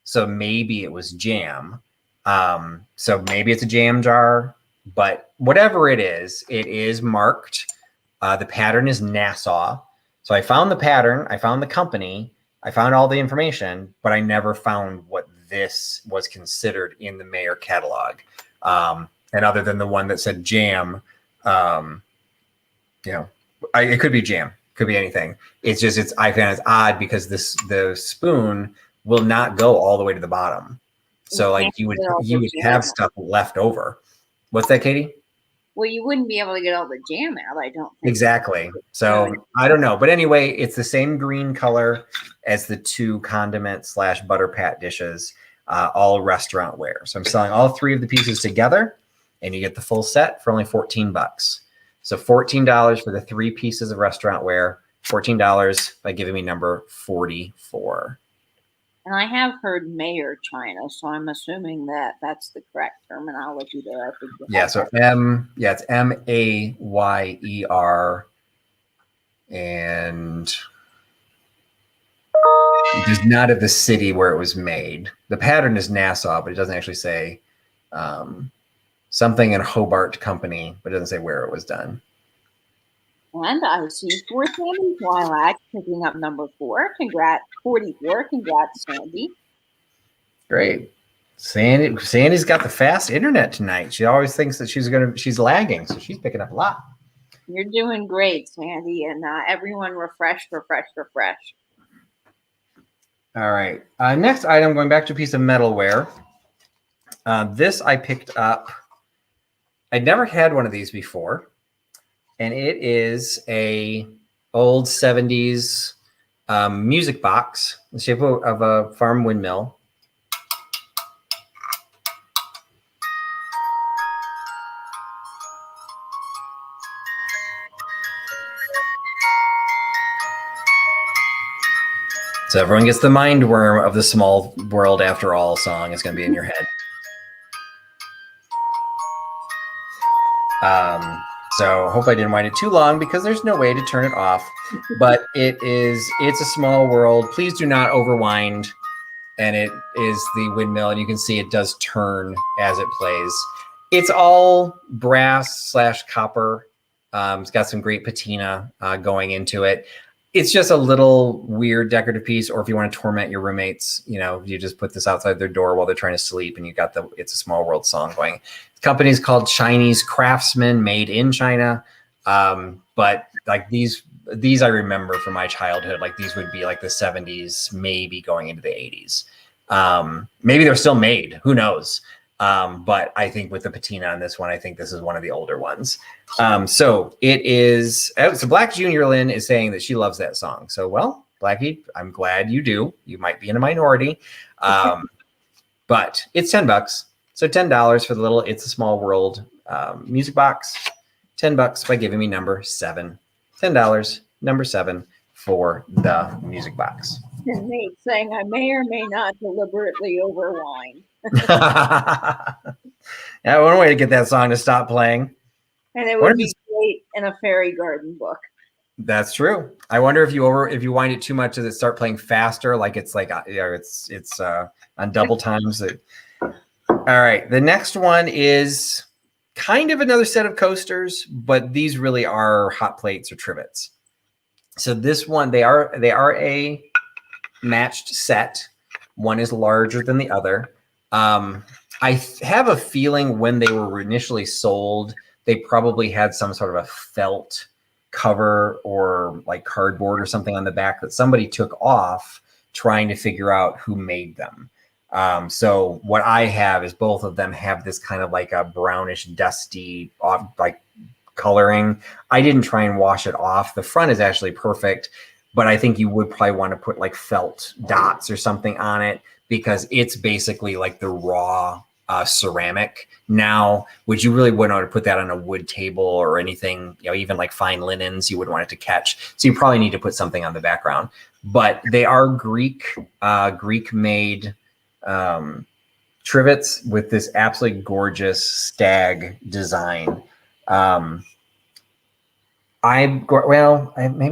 So maybe it was jam. So maybe it's a jam jar, but whatever it is marked. The pattern is Nassau. So I found the pattern, I found the company, I found all the information, but I never found what this was considered in the Mayer catalog. And other than the one that said jam, it could be jam, could be anything. It's just, I find it's odd because the spoon will not go all the way to the bottom. So like you would have stuff left over. What's that, Katie? Well, you wouldn't be able to get all the jam out, I don't think. Exactly. So I don't know. But anyway, it's the same green color as the 2 condiment / butter pat dishes, all restaurant ware. So I'm selling all 3 of the pieces together, and you get the full set for only $14. So $14 for the 3 pieces of restaurant ware, $14 by giving me number 44. And I have heard Mayer China, so I'm assuming that that's the correct terminology there. I think so it's M-A-Y-E-R, and it does not have the city where it was made. The pattern is Nassau, but it doesn't actually say something in Hobart Company, but it doesn't say where it was done. And I see 4 Sandy Lilac picking up number 4. Congrats, 44. Congrats, Sandy. Great. Sandy's got the fast internet tonight. She always thinks that she's lagging, so she's picking up a lot. You're doing great, Sandy, and everyone refresh. All right. Next item, going back to a piece of metalware. This I picked up. I'd never had one of these before. And it is a old 70s music box, the shape of a farm windmill. So everyone gets the mind worm of the Small World After All song. It's going to be in your head. So hope I didn't wind it too long because there's no way to turn it off. But it's a small world. Please do not overwind. and it is the windmill, and you can see it does turn as it plays. It's all brass / copper. It's got some great patina going into it. It's just a little weird decorative piece, or if you want to torment your roommates, you just put this outside their door while they're trying to sleep, and you got the It's a Small World song going. The company is called Chinese Craftsman, made in China. But like these I remember from my childhood. Like these would be like the 70s, maybe going into the 80s. Maybe they're still made. Who knows? But I think with the patina on this one, I think this is one of the older ones. So it is. So Black Junior Lynn is saying that she loves that song. So, well, Blackie, I'm glad you do. You might be in a minority, but it's $10. So $10 for the little It's a Small World music box. $10 by giving me number 7. $10, number 7 for the music box. And Nate saying I may or may not deliberately overwine. Yeah, one way to get that song to stop playing. And it would be great in a fairy garden book. That's true. I wonder if you wind it too much, does it start playing faster? Like it's like it's on double times. All right, the next one is kind of another set of coasters, but these really are hot plates or trivets. So this one, they are a matched set. One is larger than the other. I have a feeling when they were initially sold, they probably had some sort of a felt cover or like cardboard or something on the back that somebody took off trying to figure out who made them. So what I have is both of them have this kind of like a brownish, dusty, like coloring. I didn't try and wash it off. The front is actually perfect, but I think you would probably want to put like felt dots or something on it because it's basically like the raw ceramic. Now, would you really wouldn't want to put that on a wood table or anything, even like fine linens, you wouldn't want it to catch. So you probably need to put something on the background, but they are Greek made trivets with this absolutely gorgeous stag design. Maybe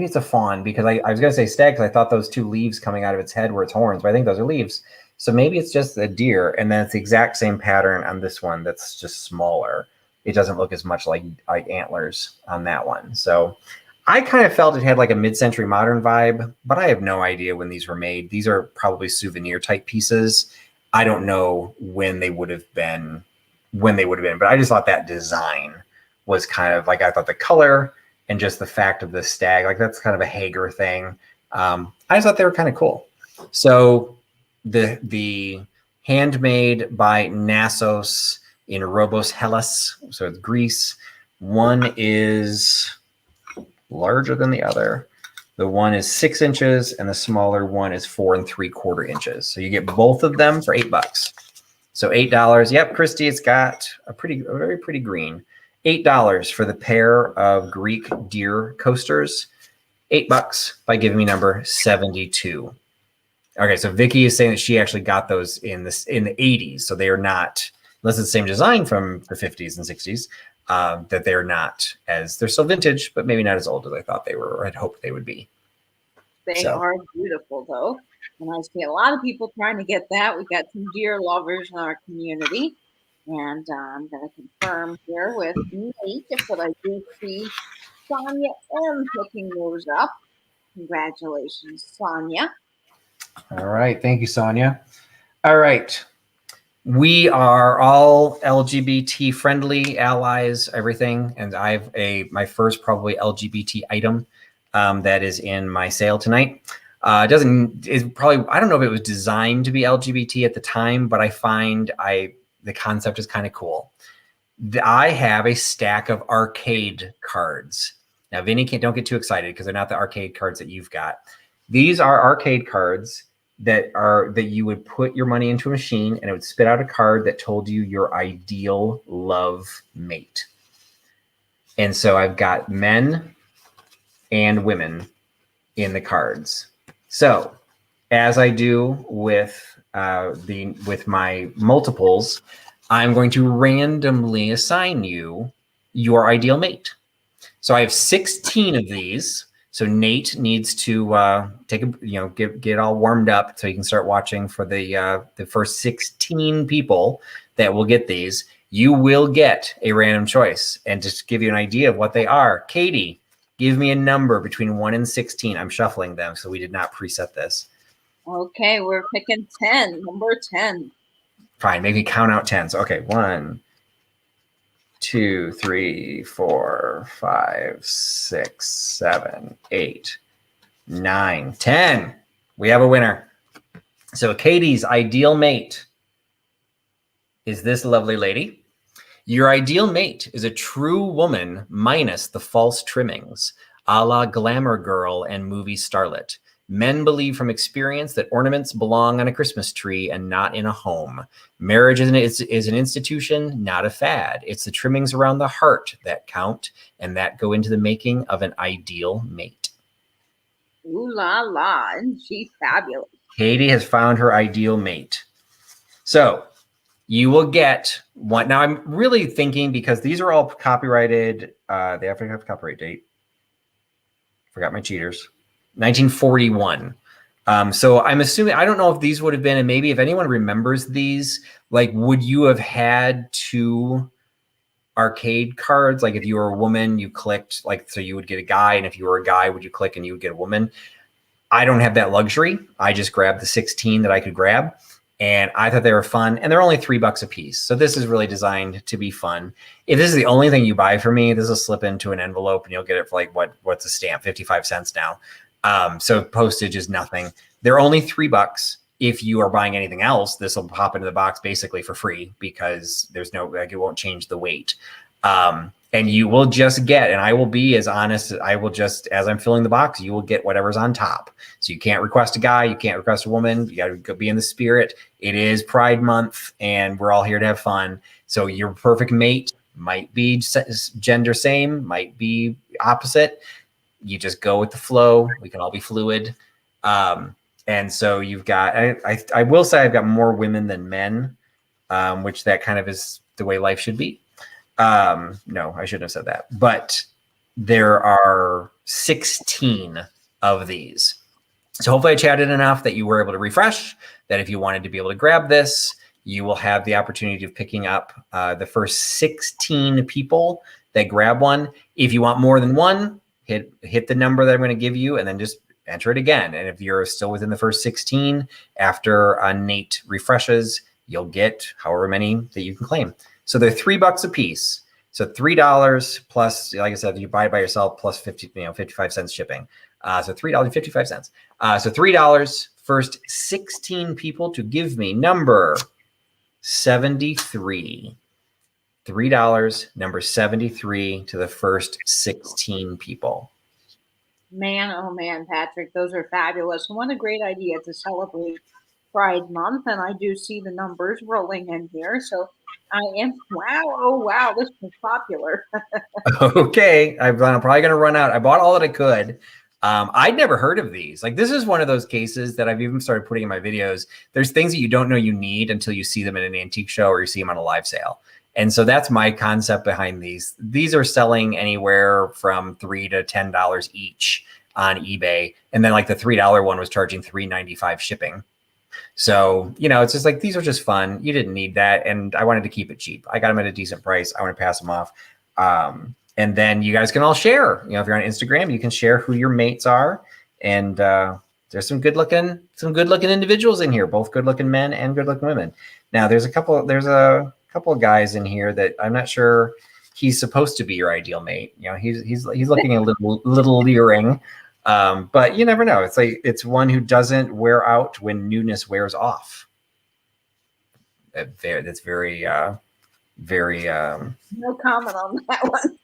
it's a fawn because I was going to say stag because I thought those two leaves coming out of its head were its horns, but I think those are leaves. So maybe it's just a deer, and then it's the exact same pattern on this one that's just smaller. It doesn't look as much like antlers on that one. So I kind of felt it had like a mid-century modern vibe, but I have no idea when these were made. These are probably souvenir type pieces. I don't know when they would have been, but I just thought that design was kind of like, I thought the color and just the fact of the stag, like that's kind of a Hager thing. I just thought they were kind of cool. So the handmade by Nassos in Robos Hellas, so it's Greece. One is larger than the other. The one is 6 inches and the smaller one is 4 3/4 inches. So you get both of them for $8. So $8. Yep, Christy, it's got a very pretty green. $8 for the pair of Greek deer coasters. $8 by giving me number 72. Okay, so Vicky is saying that she actually got those in the 80s. So they are not, unless it's the same design from the 50s and 60s, that they're still vintage, but maybe not as old as I thought they were or I'd hoped they would be. They are beautiful though. And I see a lot of people trying to get that. We've got some deer lovers in our community. And I'm going to confirm here with Nate, but I do see Sonia M picking those up. Congratulations, Sonia. All right. Thank you, Sonia. All right. We are all LGBT friendly allies, everything. And I have my first probably LGBT item that is in my sale tonight. I don't know if it was designed to be LGBT at the time, but I find the concept is kind of cool. I have a stack of arcade cards. Now, Vinny, don't get too excited because they're not the arcade cards that you've got. These are arcade cards that you would put your money into a machine and it would spit out a card that told you your ideal love mate. And so I've got men and women in the cards. So as I do with my multiples, I'm going to randomly assign you your ideal mate. So I have 16 of these. So Nate needs to take a get all warmed up so he can start watching for the first 16 people that will get these. You will get a random choice, and just to give you an idea of what they are. Katie, give me a number between 1 and 16. I'm shuffling them, so we did not preset this. Okay, we're picking 10. Number 10. Fine, maybe count out 10s. Okay, 1, 2, 3, 4, 5, 6, 7, 8, 9, 10. We have a winner. So Katie's ideal mate is this lovely lady. Your ideal mate is a true woman minus the false trimmings, a la glamour girl and movie starlet. Men believe from experience that ornaments belong on a Christmas tree and not in a home. Marriage is an institution, not a fad. It's the trimmings around the heart that count and that go into the making of an ideal mate. Ooh la la, isn't she fabulous? Katie has found her ideal mate. So you will get one. Now I'm really thinking, because these are all copyrighted. They have to have a copyright date. Forgot my cheaters. 1941. So I'm assuming, I don't know if these would have been, and maybe if anyone remembers these, like, would you have had 2 arcade cards? Like if you were a woman, you clicked, like, so you would get a guy, and if you were a guy, would you click and you would get a woman? I don't have that luxury. I just grabbed the 16 that I could grab, and I thought they were fun, and they're only $3 a piece. So this is really designed to be fun. If this is the only thing you buy for me, this will slip into an envelope and you'll get it for like, what's a stamp? 55 cents now. So postage is nothing. They're only $3. If you are buying anything else, this will pop into the box basically for free, because there's no, like, it won't change the weight. And you will just get, and I will be as honest, I will just, as I'm filling the box, you will get whatever's on top. So you can't request a guy, you can't request a woman, you got to go be in the spirit. It is Pride Month, and we're all here to have fun. So your perfect mate might be gender same, might be opposite. You just go with the flow. We can all be fluid. And so you've got, I will say I've got more women than men, which that kind of is the way life should be. No, I shouldn't have said that. But there are 16 of these. So hopefully I chatted enough that you were able to refresh, that if you wanted to be able to grab this, you will have the opportunity of picking up the first 16 people that grab one. If you want more than one, hit the number that I'm going to give you, and then just enter it again. And if you're still within the first 16 after Nate refreshes, you'll get however many that you can claim. So they're $3 a piece. So $3 plus, like I said, if you buy it by yourself, plus 55 cents shipping. So $3.55. So $3, first 16 people to give me number 73. $3, number 73 to the first 16 people. Man, oh man, Patrick, those are fabulous. What a great idea to celebrate Pride Month. And I do see the numbers rolling in here. So I am, wow, oh wow, this is popular. Okay, I'm probably going to run out. I bought all that I could. I'd never heard of these. Like, this is one of those cases that I've even started putting in my videos. There's things that you don't know you need until you see them in an antique show or you see them on a live sale. And so that's my concept behind these. These are selling anywhere from $3 to $10 each on eBay. And then like the $3 one was charging $3.95 shipping. So, it's just like, these are just fun. You didn't need that. And I wanted to keep it cheap. I got them at a decent price. I want to pass them off. And then you guys can all share, if you're on Instagram, you can share who your mates are. And there's some good looking individuals in here, both good looking men and good looking women. Now there's a couple of guys in here that I'm not sure he's supposed to be your ideal mate. He's looking a little leering. But you never know. It's like, it's one who doesn't wear out when newness wears off. That's very No comment on that one.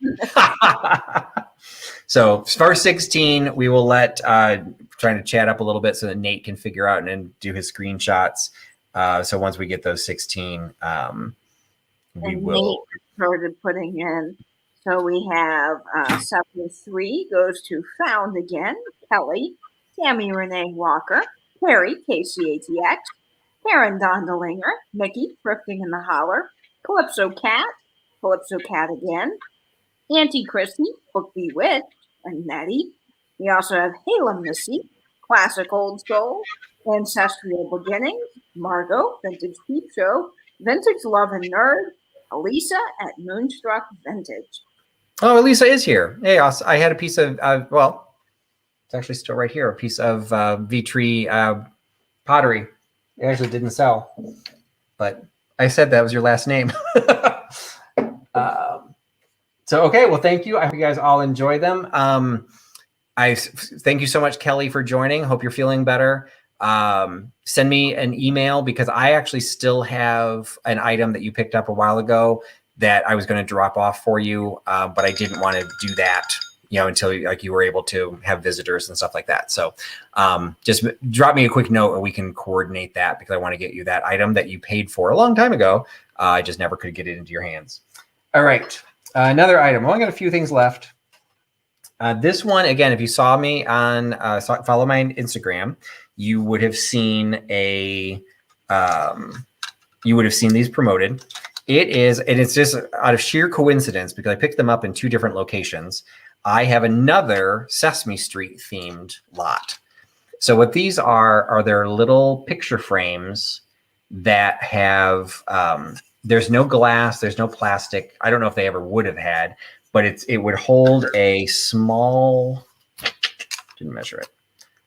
So first 16, we will let trying to chat up a little bit so that Nate can figure out and then do his screenshots. So once we get those 16, we will. Nate started putting in. So we have 73 goes to Found Again, Kelly, Tammy Renee Walker, Carrie, KCATX, Karen Dondelinger, Mickey, Thrifting in the Holler, Calypso Cat again, Auntie Christy, Book Bewitched, and Nettie, We also have Halem Missy, Classic Old Soul, Ancestral Beginnings, Margot, Vintage Peep Show, Vintage Love and Nerd, Elisa at Moonstruck Vintage. Oh, Elisa is here. Hey, I had a piece of, well, it's actually still right here, a piece of Vitri pottery. It actually didn't sell, but I said that was your last name. So, okay, well, thank you. I hope you guys all enjoy them. I thank you so much, Kelly, for joining. Hope you're feeling better. Send me an email because I actually still have an item that you picked up a while ago that I was going to drop off for you, but I didn't want to do that, until like you were able to have visitors and stuff like that. So just drop me a quick note and we can coordinate that because I want to get you that item that you paid for a long time ago. I just never could get it into your hands. All right. Another item. I only got a few things left. This one, again, if you saw me on, follow my Instagram, you would have seen these promoted. It is, and it's just out of sheer coincidence because I picked them up in 2 different locations. I have another Sesame Street themed lot. So what these are their little picture frames that have, there's no glass, there's no plastic. I don't know if they ever would have had, but it would hold a small, didn't measure it,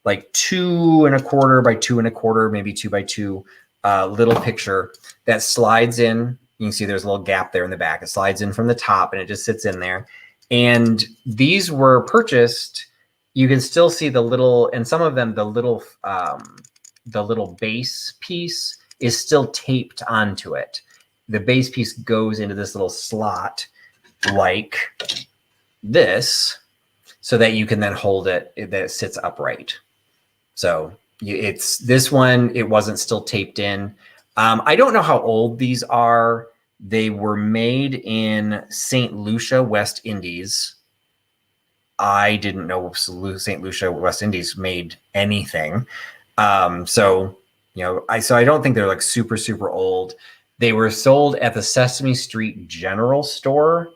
like 2 1/4 by 2 1/4, maybe 2 by 2 little picture that slides in. You can see there's a little gap there in the back. It slides in from the top and it just sits in there. And these were purchased. You can still see the little, and some of them, the little base piece is still taped onto it. The base piece goes into this little slot like this so that you can then hold it, that it sits upright. So it's this one, it wasn't still taped in. I don't know how old these are. They were made in St. Lucia, West Indies. I didn't know St. Lucia, West Indies made anything. So I don't think they're like super, super old. They were sold at the Sesame Street General Store.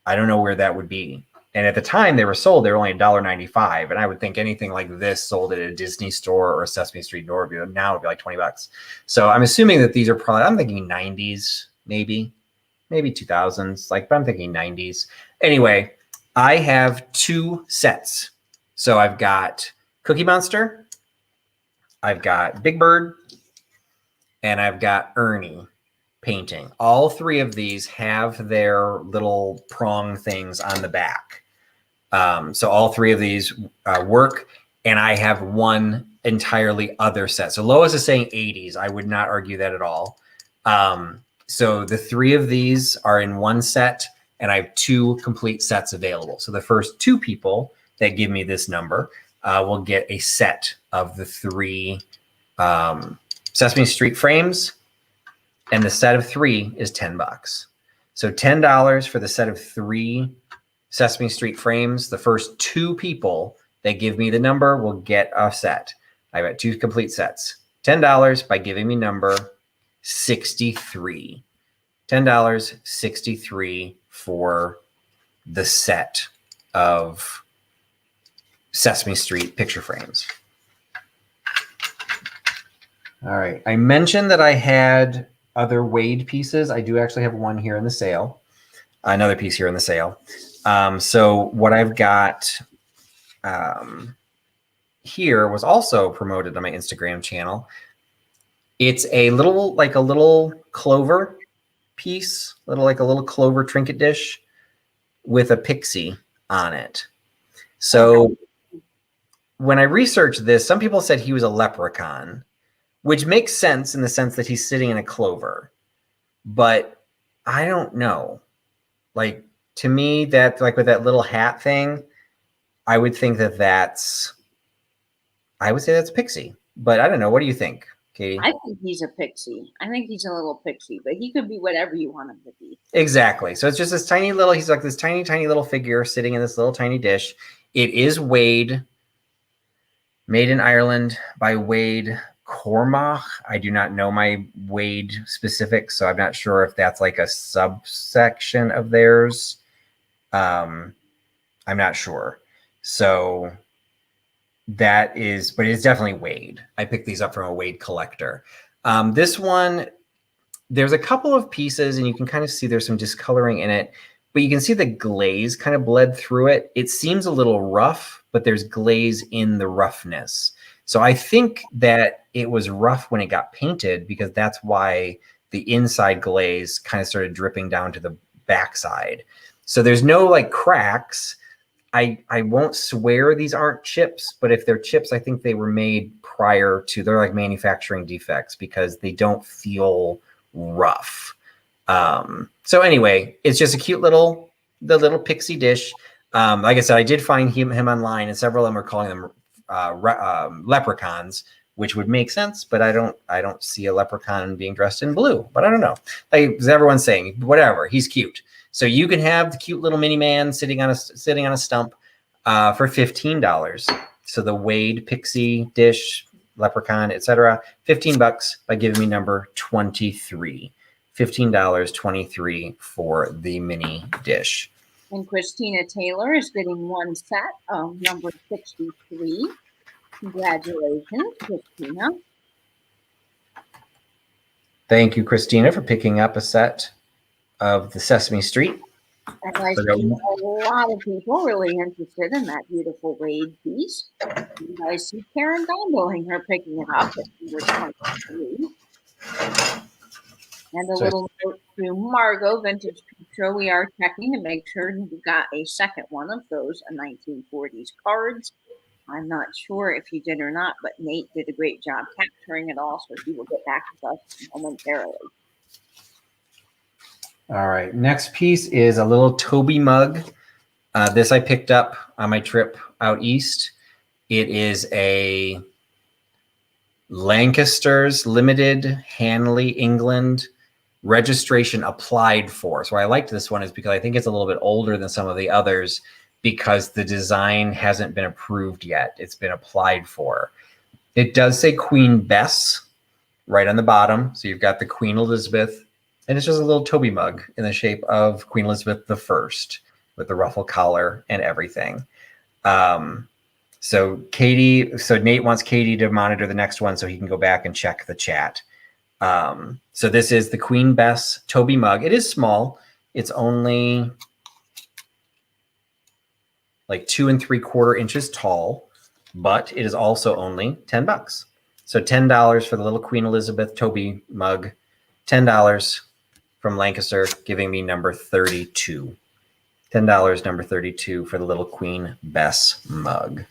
I don't know where that would be. And at the time they were sold, they were only $1.95. And I would think anything like this sold at a Disney store or a Sesame Street store now would be like $20. So I'm assuming that these are probably, I'm thinking 90s, maybe 2000s, but I'm thinking 90s. Anyway, I have 2 sets. So I've got Cookie Monster, I've got Big Bird, and I've got Ernie painting. All 3 of these have their little prong things on the back. So all 3 of these work, and I have 1 entirely other set. So Lois is saying 80s. I would not argue that at all. So the 3 of these are in 1 set, and I have 2 complete sets available. So the first 2 people that give me this number will get a set of the 3 Sesame Street frames. And the set of 3 is $10. So $10 for the set of 3 Sesame Street frames. The first 2 people that give me the number will get a set. I've got 2 complete sets. $10 by giving me number 63. $10, 63 for the set of Sesame Street picture frames. All right. I mentioned that I had other Wade pieces. I do actually have one here in the sale, another piece here in the sale. So what I've got here was also promoted on my Instagram channel. It's a little clover piece, like a little clover trinket dish with a pixie on it. So when I researched this, some people said he was a leprechaun, which makes sense in the sense that he's sitting in a clover. But I don't know. Like, to me, that, like with that little hat thing, I would think that I would say that's a pixie. But I don't know. What do you think, Katie? I think he's a pixie. I think he's a little pixie, but he could be whatever you want him to be. Exactly. So it's just this tiny little, he's like this tiny, tiny little figure sitting in this little tiny dish. It is Wade, made in Ireland by Wade Cormac. I do not know my Wade specifics, so I'm not sure if that's like a subsection of theirs. I'm not sure. So that is, but it's definitely Wade. I picked these up from a Wade collector. This one, there's a couple of pieces and you can kind of see there's some discoloring in it, but you can see the glaze kind of bled through it. It seems a little rough, but there's glaze in the roughness. So I think that it was rough when it got painted because that's why the inside glaze kind of started dripping down to the backside. So there's no like cracks. I won't swear these aren't chips, but if they're chips, I think they were made prior to, they're like manufacturing defects because they don't feel rough. So anyway, it's just a cute the little pixie dish. Like I said, I did find him online, and several of them are calling them leprechauns, which would make sense, but I don't see a leprechaun being dressed in blue. But I don't know. Like everyone's saying, whatever, he's cute. So you can have the cute little mini man sitting on a stump for $15. So the Wade pixie dish, leprechaun, etc., $15 by giving me number 23. $15, 23 for the mini dish. And Christina Taylor is getting one set of number 63. Congratulations, Christina. Thank you, Christina, for picking up a set of the Sesame Street. And I see a lot of people really interested in that beautiful Wade piece. And I see Karen Gondoling her picking it up at number 23. And a little note to Margot, Vintage Show, we are checking to make sure you got a second one of those 1940s cards. I'm not sure if you did or not, but Nate did a great job capturing it all, so he will get back with us momentarily. All right, next piece is a little Toby mug. This I picked up on my trip out east. It is a Lancaster's Limited, Hanley, England, registration applied for. So I liked this one is because I think it's a little bit older than some of the others because the design hasn't been approved yet. It's been applied for. It does say Queen Bess right on the bottom. So you've got the Queen Elizabeth, and it's just a little Toby mug in the shape of Queen Elizabeth I with the ruffle collar and everything. So Nate wants Katie to monitor the next one so he can go back and check the chat. So this is the Queen Bess Toby mug. It is small. It's only like 2 3/4 inches tall, but it is also only $10. So $10 for the little Queen Elizabeth Toby mug, $10 from Lancaster, giving me number 32. $10, number 32 for the little Queen Bess mug.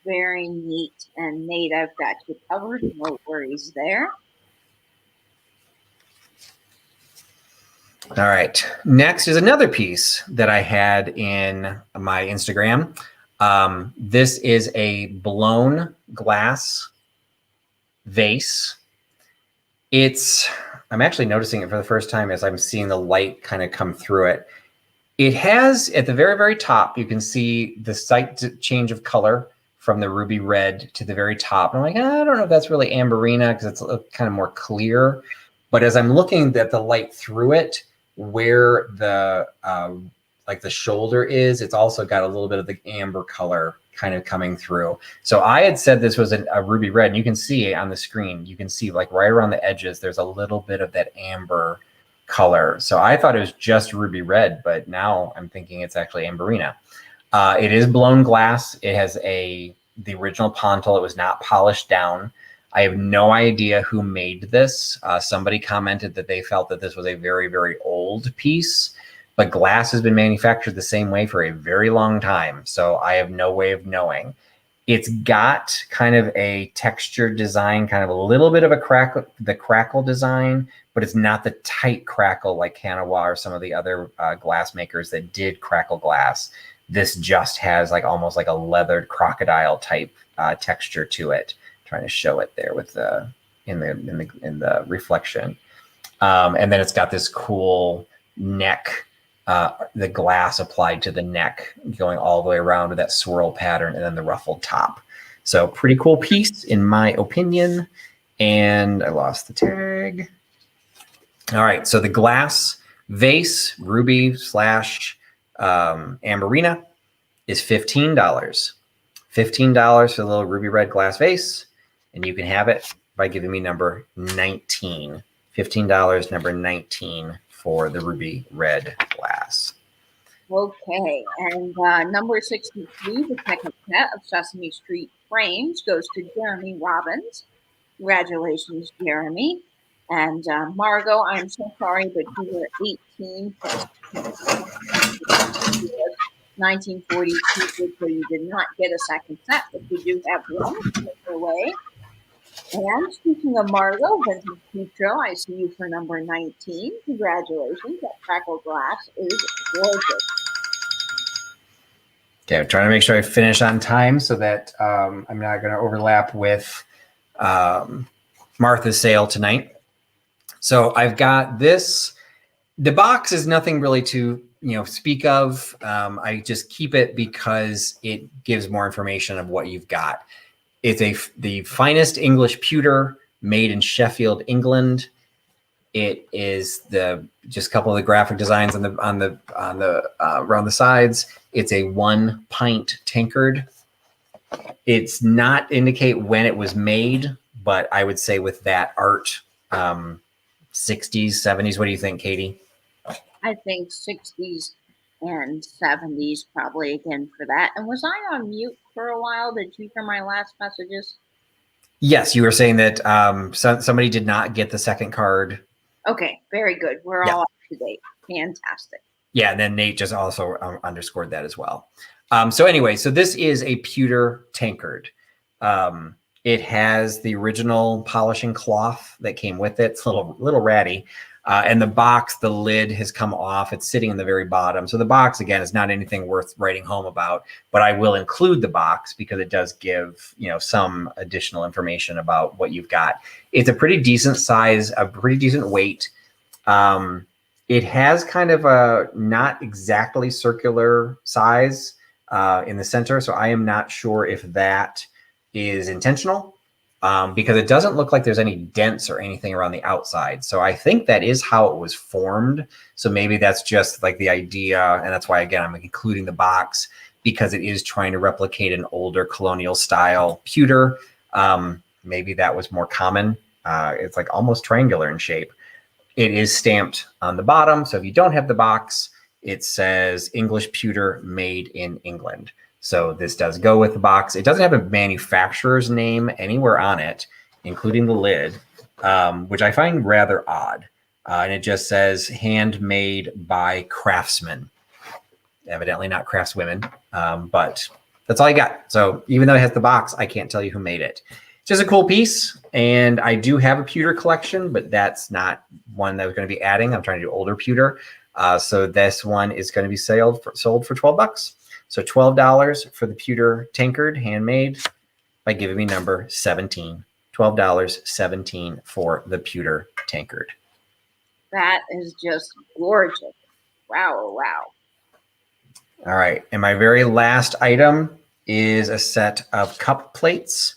Very neat. And Nate, I've got you covered. No worries there. All right. Next is another piece that I had in my Instagram. This is a blown glass vase. I'm actually noticing it for the first time as I'm seeing the light kind of come through it. It has, at the very, very top, you can see the slight change of color from the ruby red to the very top. And I'm like, I don't know if that's really Amberina because it's kind of more clear. But as I'm looking at the light through it, where the like the shoulder is, it's also got a little bit of the amber color kind of coming through. So I had said this was a ruby red, and you can see on the screen, you can see like right around the edges, there's a little bit of that amber color. So I thought it was just ruby red, but now I'm thinking it's actually Amberina. It is blown glass. It has the original pontil. It was not polished down. I have no idea who made this. Somebody commented that they felt that this was a very, very old piece, but glass has been manufactured the same way for a very long time. So I have no way of knowing. It's got kind of a textured design, kind of a little bit of the crackle design, but it's not the tight crackle like Kanawha or some of the other glass makers that did crackle glass. This just has like almost like a leathered crocodile type texture to it. Trying to show it there with in the reflection, and then it's got this cool neck, the glass applied to the neck, going all the way around with that swirl pattern, and then the ruffled top. So pretty cool piece in my opinion. And I lost the tag. All right, so the glass vase, ruby / Amberina. is $15. $15 for the little ruby red glass vase, and you can have it by giving me number 19. $15, number 19 for the ruby red glass. Okay, and number 63, the second set of Sesame Street frames, goes to Jeremy Robbins. Congratulations, Jeremy. And Margot, I'm so sorry, but you were 18 plus 1942, so you did not get a second set, but you do have one away. And speaking of Margot, Vincent Petro, I see you for number 19. Congratulations. That crackle glass is gorgeous. Okay, I'm trying to make sure I finish on time so that I'm not going to overlap with Martha's sale tonight. So I've got this. The box is nothing really to speak of. I just keep it because it gives more information of what you've got. It's the finest English pewter made in Sheffield, England. It is just a couple of the graphic designs on the around the sides. It's a 1 pint tankard. It's not indicate when it was made, but I would say with that art, 60s, 70s. What do you think, Katie? I think 60s and 70s probably again for that. And was I on mute for a while? Did you hear my last messages? Yes, you were saying that somebody did not get the second card. Okay, very good. We're all up to date. Fantastic. Yeah, and then Nate just also underscored that as well. So anyway, so this is a pewter tankard. It has the original polishing cloth that came with it. It's a little ratty. And the box, the lid has come off. It's sitting in the very bottom. So the box, again, is not anything worth writing home about, but I will include the box because it does give, some additional information about what you've got. It's a pretty decent size, a pretty decent weight. It has kind of a not exactly circular size in the center. So I am not sure if that is intentional. Because it doesn't look like there's any dents or anything around the outside. So I think that is how it was formed. So maybe that's just like the idea. And that's why, again, I'm including the box because it is trying to replicate an older colonial style pewter. Maybe that was more common. It's like almost triangular in shape. It is stamped on the bottom. So if you don't have the box, it says English pewter made in England. So this does go with the box. It doesn't have a manufacturer's name anywhere on it, including the lid, which I find rather odd. And it just says handmade by craftsmen. Evidently not craftswomen, but that's all I got. So even though it has the box, I can't tell you who made it. It's just a cool piece. And I do have a pewter collection, but that's not one that I was going to be adding. I'm trying to do older pewter. So this one is going to be sold for $12. So $12 for the pewter tankard, handmade, by giving me number 17. $12, 17 for the pewter tankard. That is just gorgeous. Wow, oh, wow. All right, and my very last item is a set of cup plates.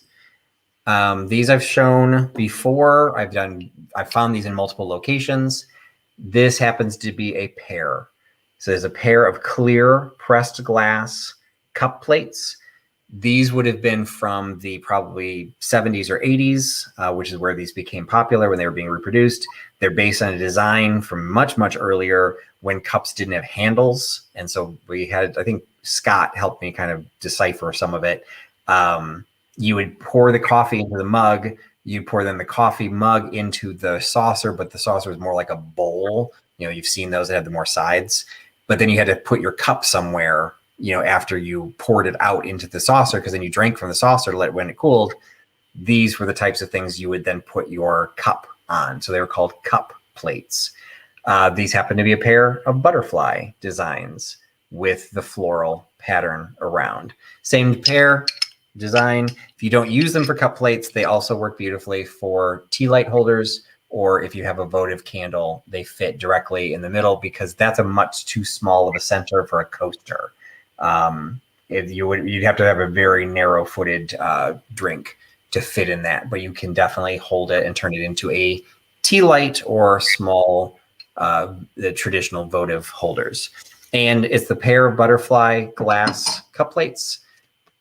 These I've shown before. I've found these in multiple locations. This happens to be a pair. So there's a pair of clear pressed glass cup plates. These would have been from the probably 70s or 80s, which is where these became popular when they were being reproduced. They're based on a design from much, much earlier when cups didn't have handles. And so we had, I think Scott helped me kind of decipher some of it. You would pour the coffee into the mug. You pour then the coffee mug into the saucer, but the saucer is more like a bowl. You've seen those that have the more sides. But then you had to put your cup somewhere, after you poured it out into the saucer, because then you drank from the saucer when it cooled. These were the types of things you would then put your cup on. So they were called cup plates. These happen to be a pair of butterfly designs with the floral pattern around. Same pair design. If you don't use them for cup plates, they also work beautifully for tea light holders, or if you have a votive candle, they fit directly in the middle because that's a much too small of a center for a coaster. You'd have to have a very narrow-footed drink to fit in that, but you can definitely hold it and turn it into a tea light or small, the traditional votive holders. And it's the pair of butterfly glass cup plates.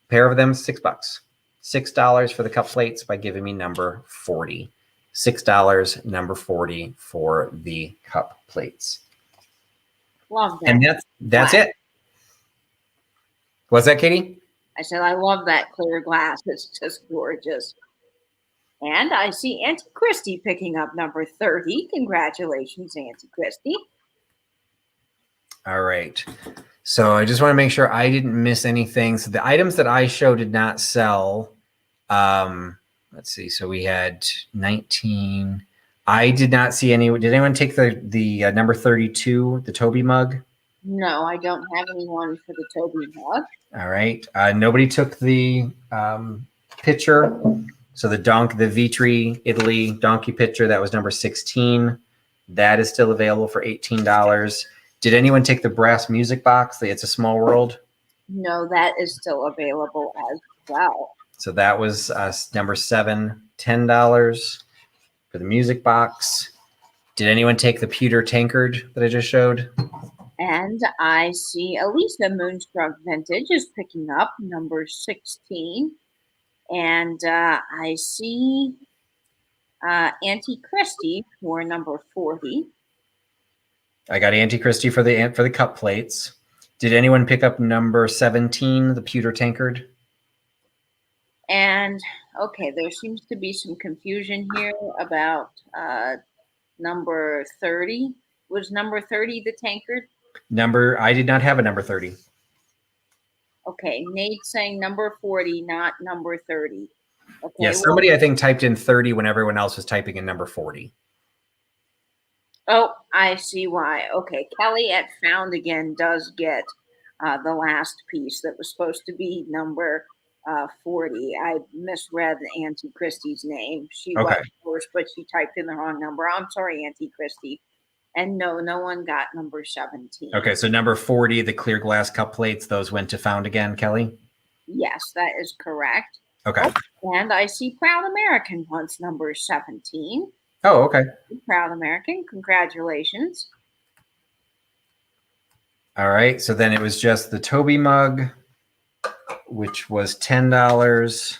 Pair of them, $6. $6 for the cup plates by giving me number 40. $6, number 40 for the cup plates. Love that. And that's it. What's that, Katie? I said, I love that clear glass. It's just gorgeous. And I see Auntie Christy picking up number 30. Congratulations, Auntie Christy. All right. So I just want to make sure I didn't miss anything. So the items that I showed did not sell. Let's see. So we had 19. I did not see any. Did anyone take the number 32, the Toby mug? No, I don't have anyone for the Toby mug. All right. Nobody took the pitcher. So the Vitri Italy donkey pitcher, that was number 16. That is still available for $18. Did anyone take the brass music box? It's a Small World. No, that is still available as well. So that was number 7, $10 for the music box. Did anyone take the pewter tankard that I just showed? And I see Elisa Moonstruck Vintage is picking up number 16. And I see Auntie Christy for number 40. I got Auntie Christy for the cup plates. Did anyone pick up number 17, the pewter tankard? And okay, there seems to be some confusion here about number 30. Was number 30 the tankard? I did not have a number 30. Okay, Nate's saying number 40, not number 30. Okay, yeah, somebody I think typed in 30 when everyone else was typing in number 40. Oh, I see why. Okay, Kelly at Found Again does get the last piece that was supposed to be number 40. I misread Auntie Christie's name. She was first, but she typed in the wrong number. I'm sorry, Auntie Christie. And no one got number 17. Okay, so number 40, the clear glass cup plates, those went to Found Again, Kelly? Yes, that is correct. Okay. Oh, and I see Proud American wants number 17. Oh, okay. Proud American, congratulations. All right, so then it was just the Toby mug, which was $10,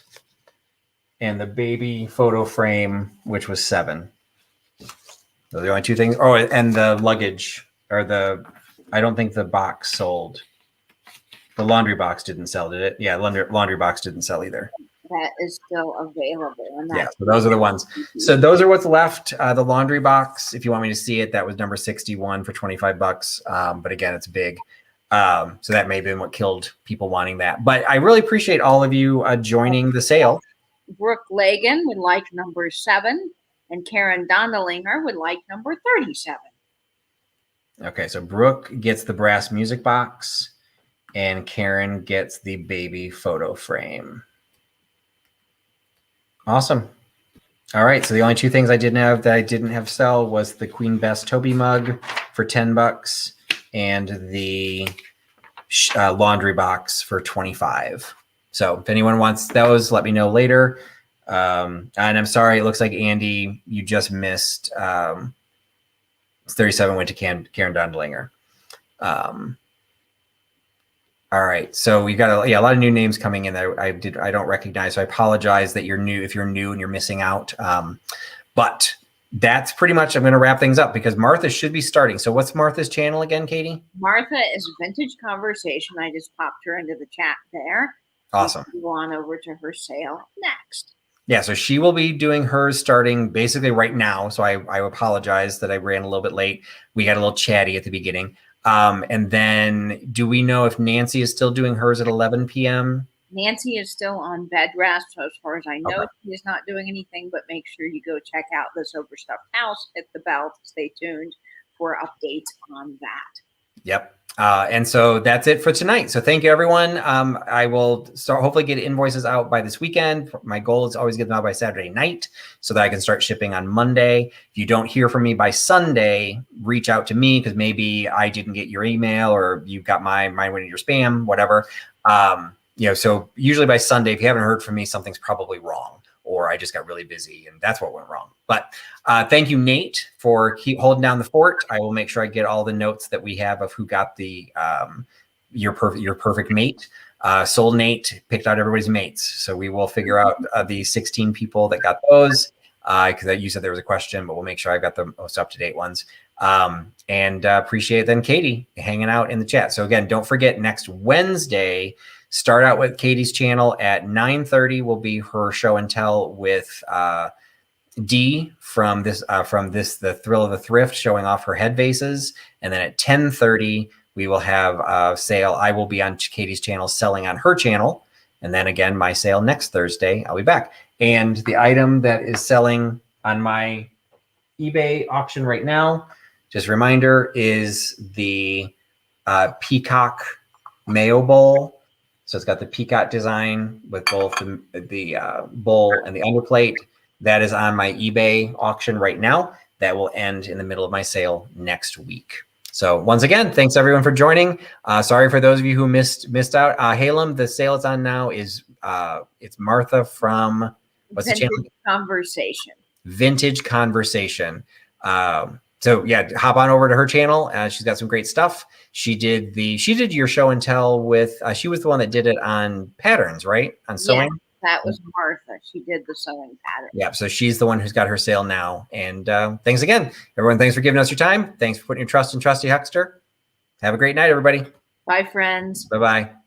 and the baby photo frame, which was $7. Those are the only two things. Oh, and the luggage, or I don't think the box sold. The laundry box didn't sell, did it? Yeah, laundry box didn't sell either. That is still available. Yeah, so those are the ones. So those are what's left. The laundry box, if you want me to see it, that was number 61 for $25. But again, it's big. So that may have been what killed people wanting that. But I really appreciate all of you joining the sale. Brooke Lagan would like number 7. And Karen Dondelinger would like number 37. Okay, so Brooke gets the brass music box, and Karen gets the baby photo frame. Awesome. All right, so the only two things I didn't have sell was the Queen Bess Toby mug for $10 and the laundry box for $25. So if anyone wants those, let me know later. And I'm sorry, it looks like Andy, you just missed 37 went to Karen Dondelinger. All right, so we got a lot of new names coming in that I don't recognize. So I apologize that you're new if you're new and you're missing out. But that's pretty much. I'm going to wrap things up because Martha should be starting. So what's Martha's channel again, Katie? Martha is Vintage Conversation. I just popped her into the chat there. Awesome. We'll go on over to her sale next. Yeah, so she will be doing hers starting basically right now. So I apologize that I ran a little bit late. We got a little chatty at the beginning. And then do we know if Nancy is still doing hers at 11 p.m.? Nancy is still on bed rest. So as far as I know, she is not doing anything, but make sure you go check out this Overstuffed House. Hit the bell to stay tuned for updates on that. Yep. And so that's it for tonight. So thank you, everyone. I will hopefully get invoices out by this weekend. My goal is always get them out by Saturday night so that I can start shipping on Monday. If you don't hear from me by Sunday, reach out to me because maybe I didn't get your email or you got mine went in your spam, whatever. So usually by Sunday, if you haven't heard from me, something's probably wrong. or I just got really busy and that's what went wrong. But thank you, Nate, for keep holding down the fort. I will make sure I get all the notes that we have of who got the your perfect mate. Soul Nate picked out everybody's mates, so we will figure out the 16 people that got those. Because you said there was a question, but we'll make sure I've got the most up-to-date ones. And appreciate then Katie hanging out in the chat. So again, don't forget next Wednesday, start out with Katie's channel at 9:30 will be her show and tell with Dee from the Thrill of the Thrift showing off her head vases. And then at 10:30, we will have a sale. I will be on Katie's channel selling on her channel. And then again, my sale next Thursday, I'll be back. And the item that is selling on my eBay auction right now, just a reminder, is the peacock mayo bowl. So it's got the peacock design with both the bowl and the underplate. That is on my eBay auction right now. That will end in the middle of my sale next week. So once again, thanks everyone for joining. Sorry for those of you who missed out. Halem, the sale it's on now is it's Martha from what's the channel? Conversation. Vintage Conversation. So yeah, hop on over to her channel. She's got some great stuff. She did your show and tell with. She was the one that did it on patterns, right? On sewing. Yeah, that was Martha. She did the sewing pattern. Yeah, so she's the one who's got her sale now. And thanks again, everyone. Thanks for giving us your time. Thanks for putting your trust in Trusty Huckster. Have a great night, everybody. Bye, friends. Bye-bye.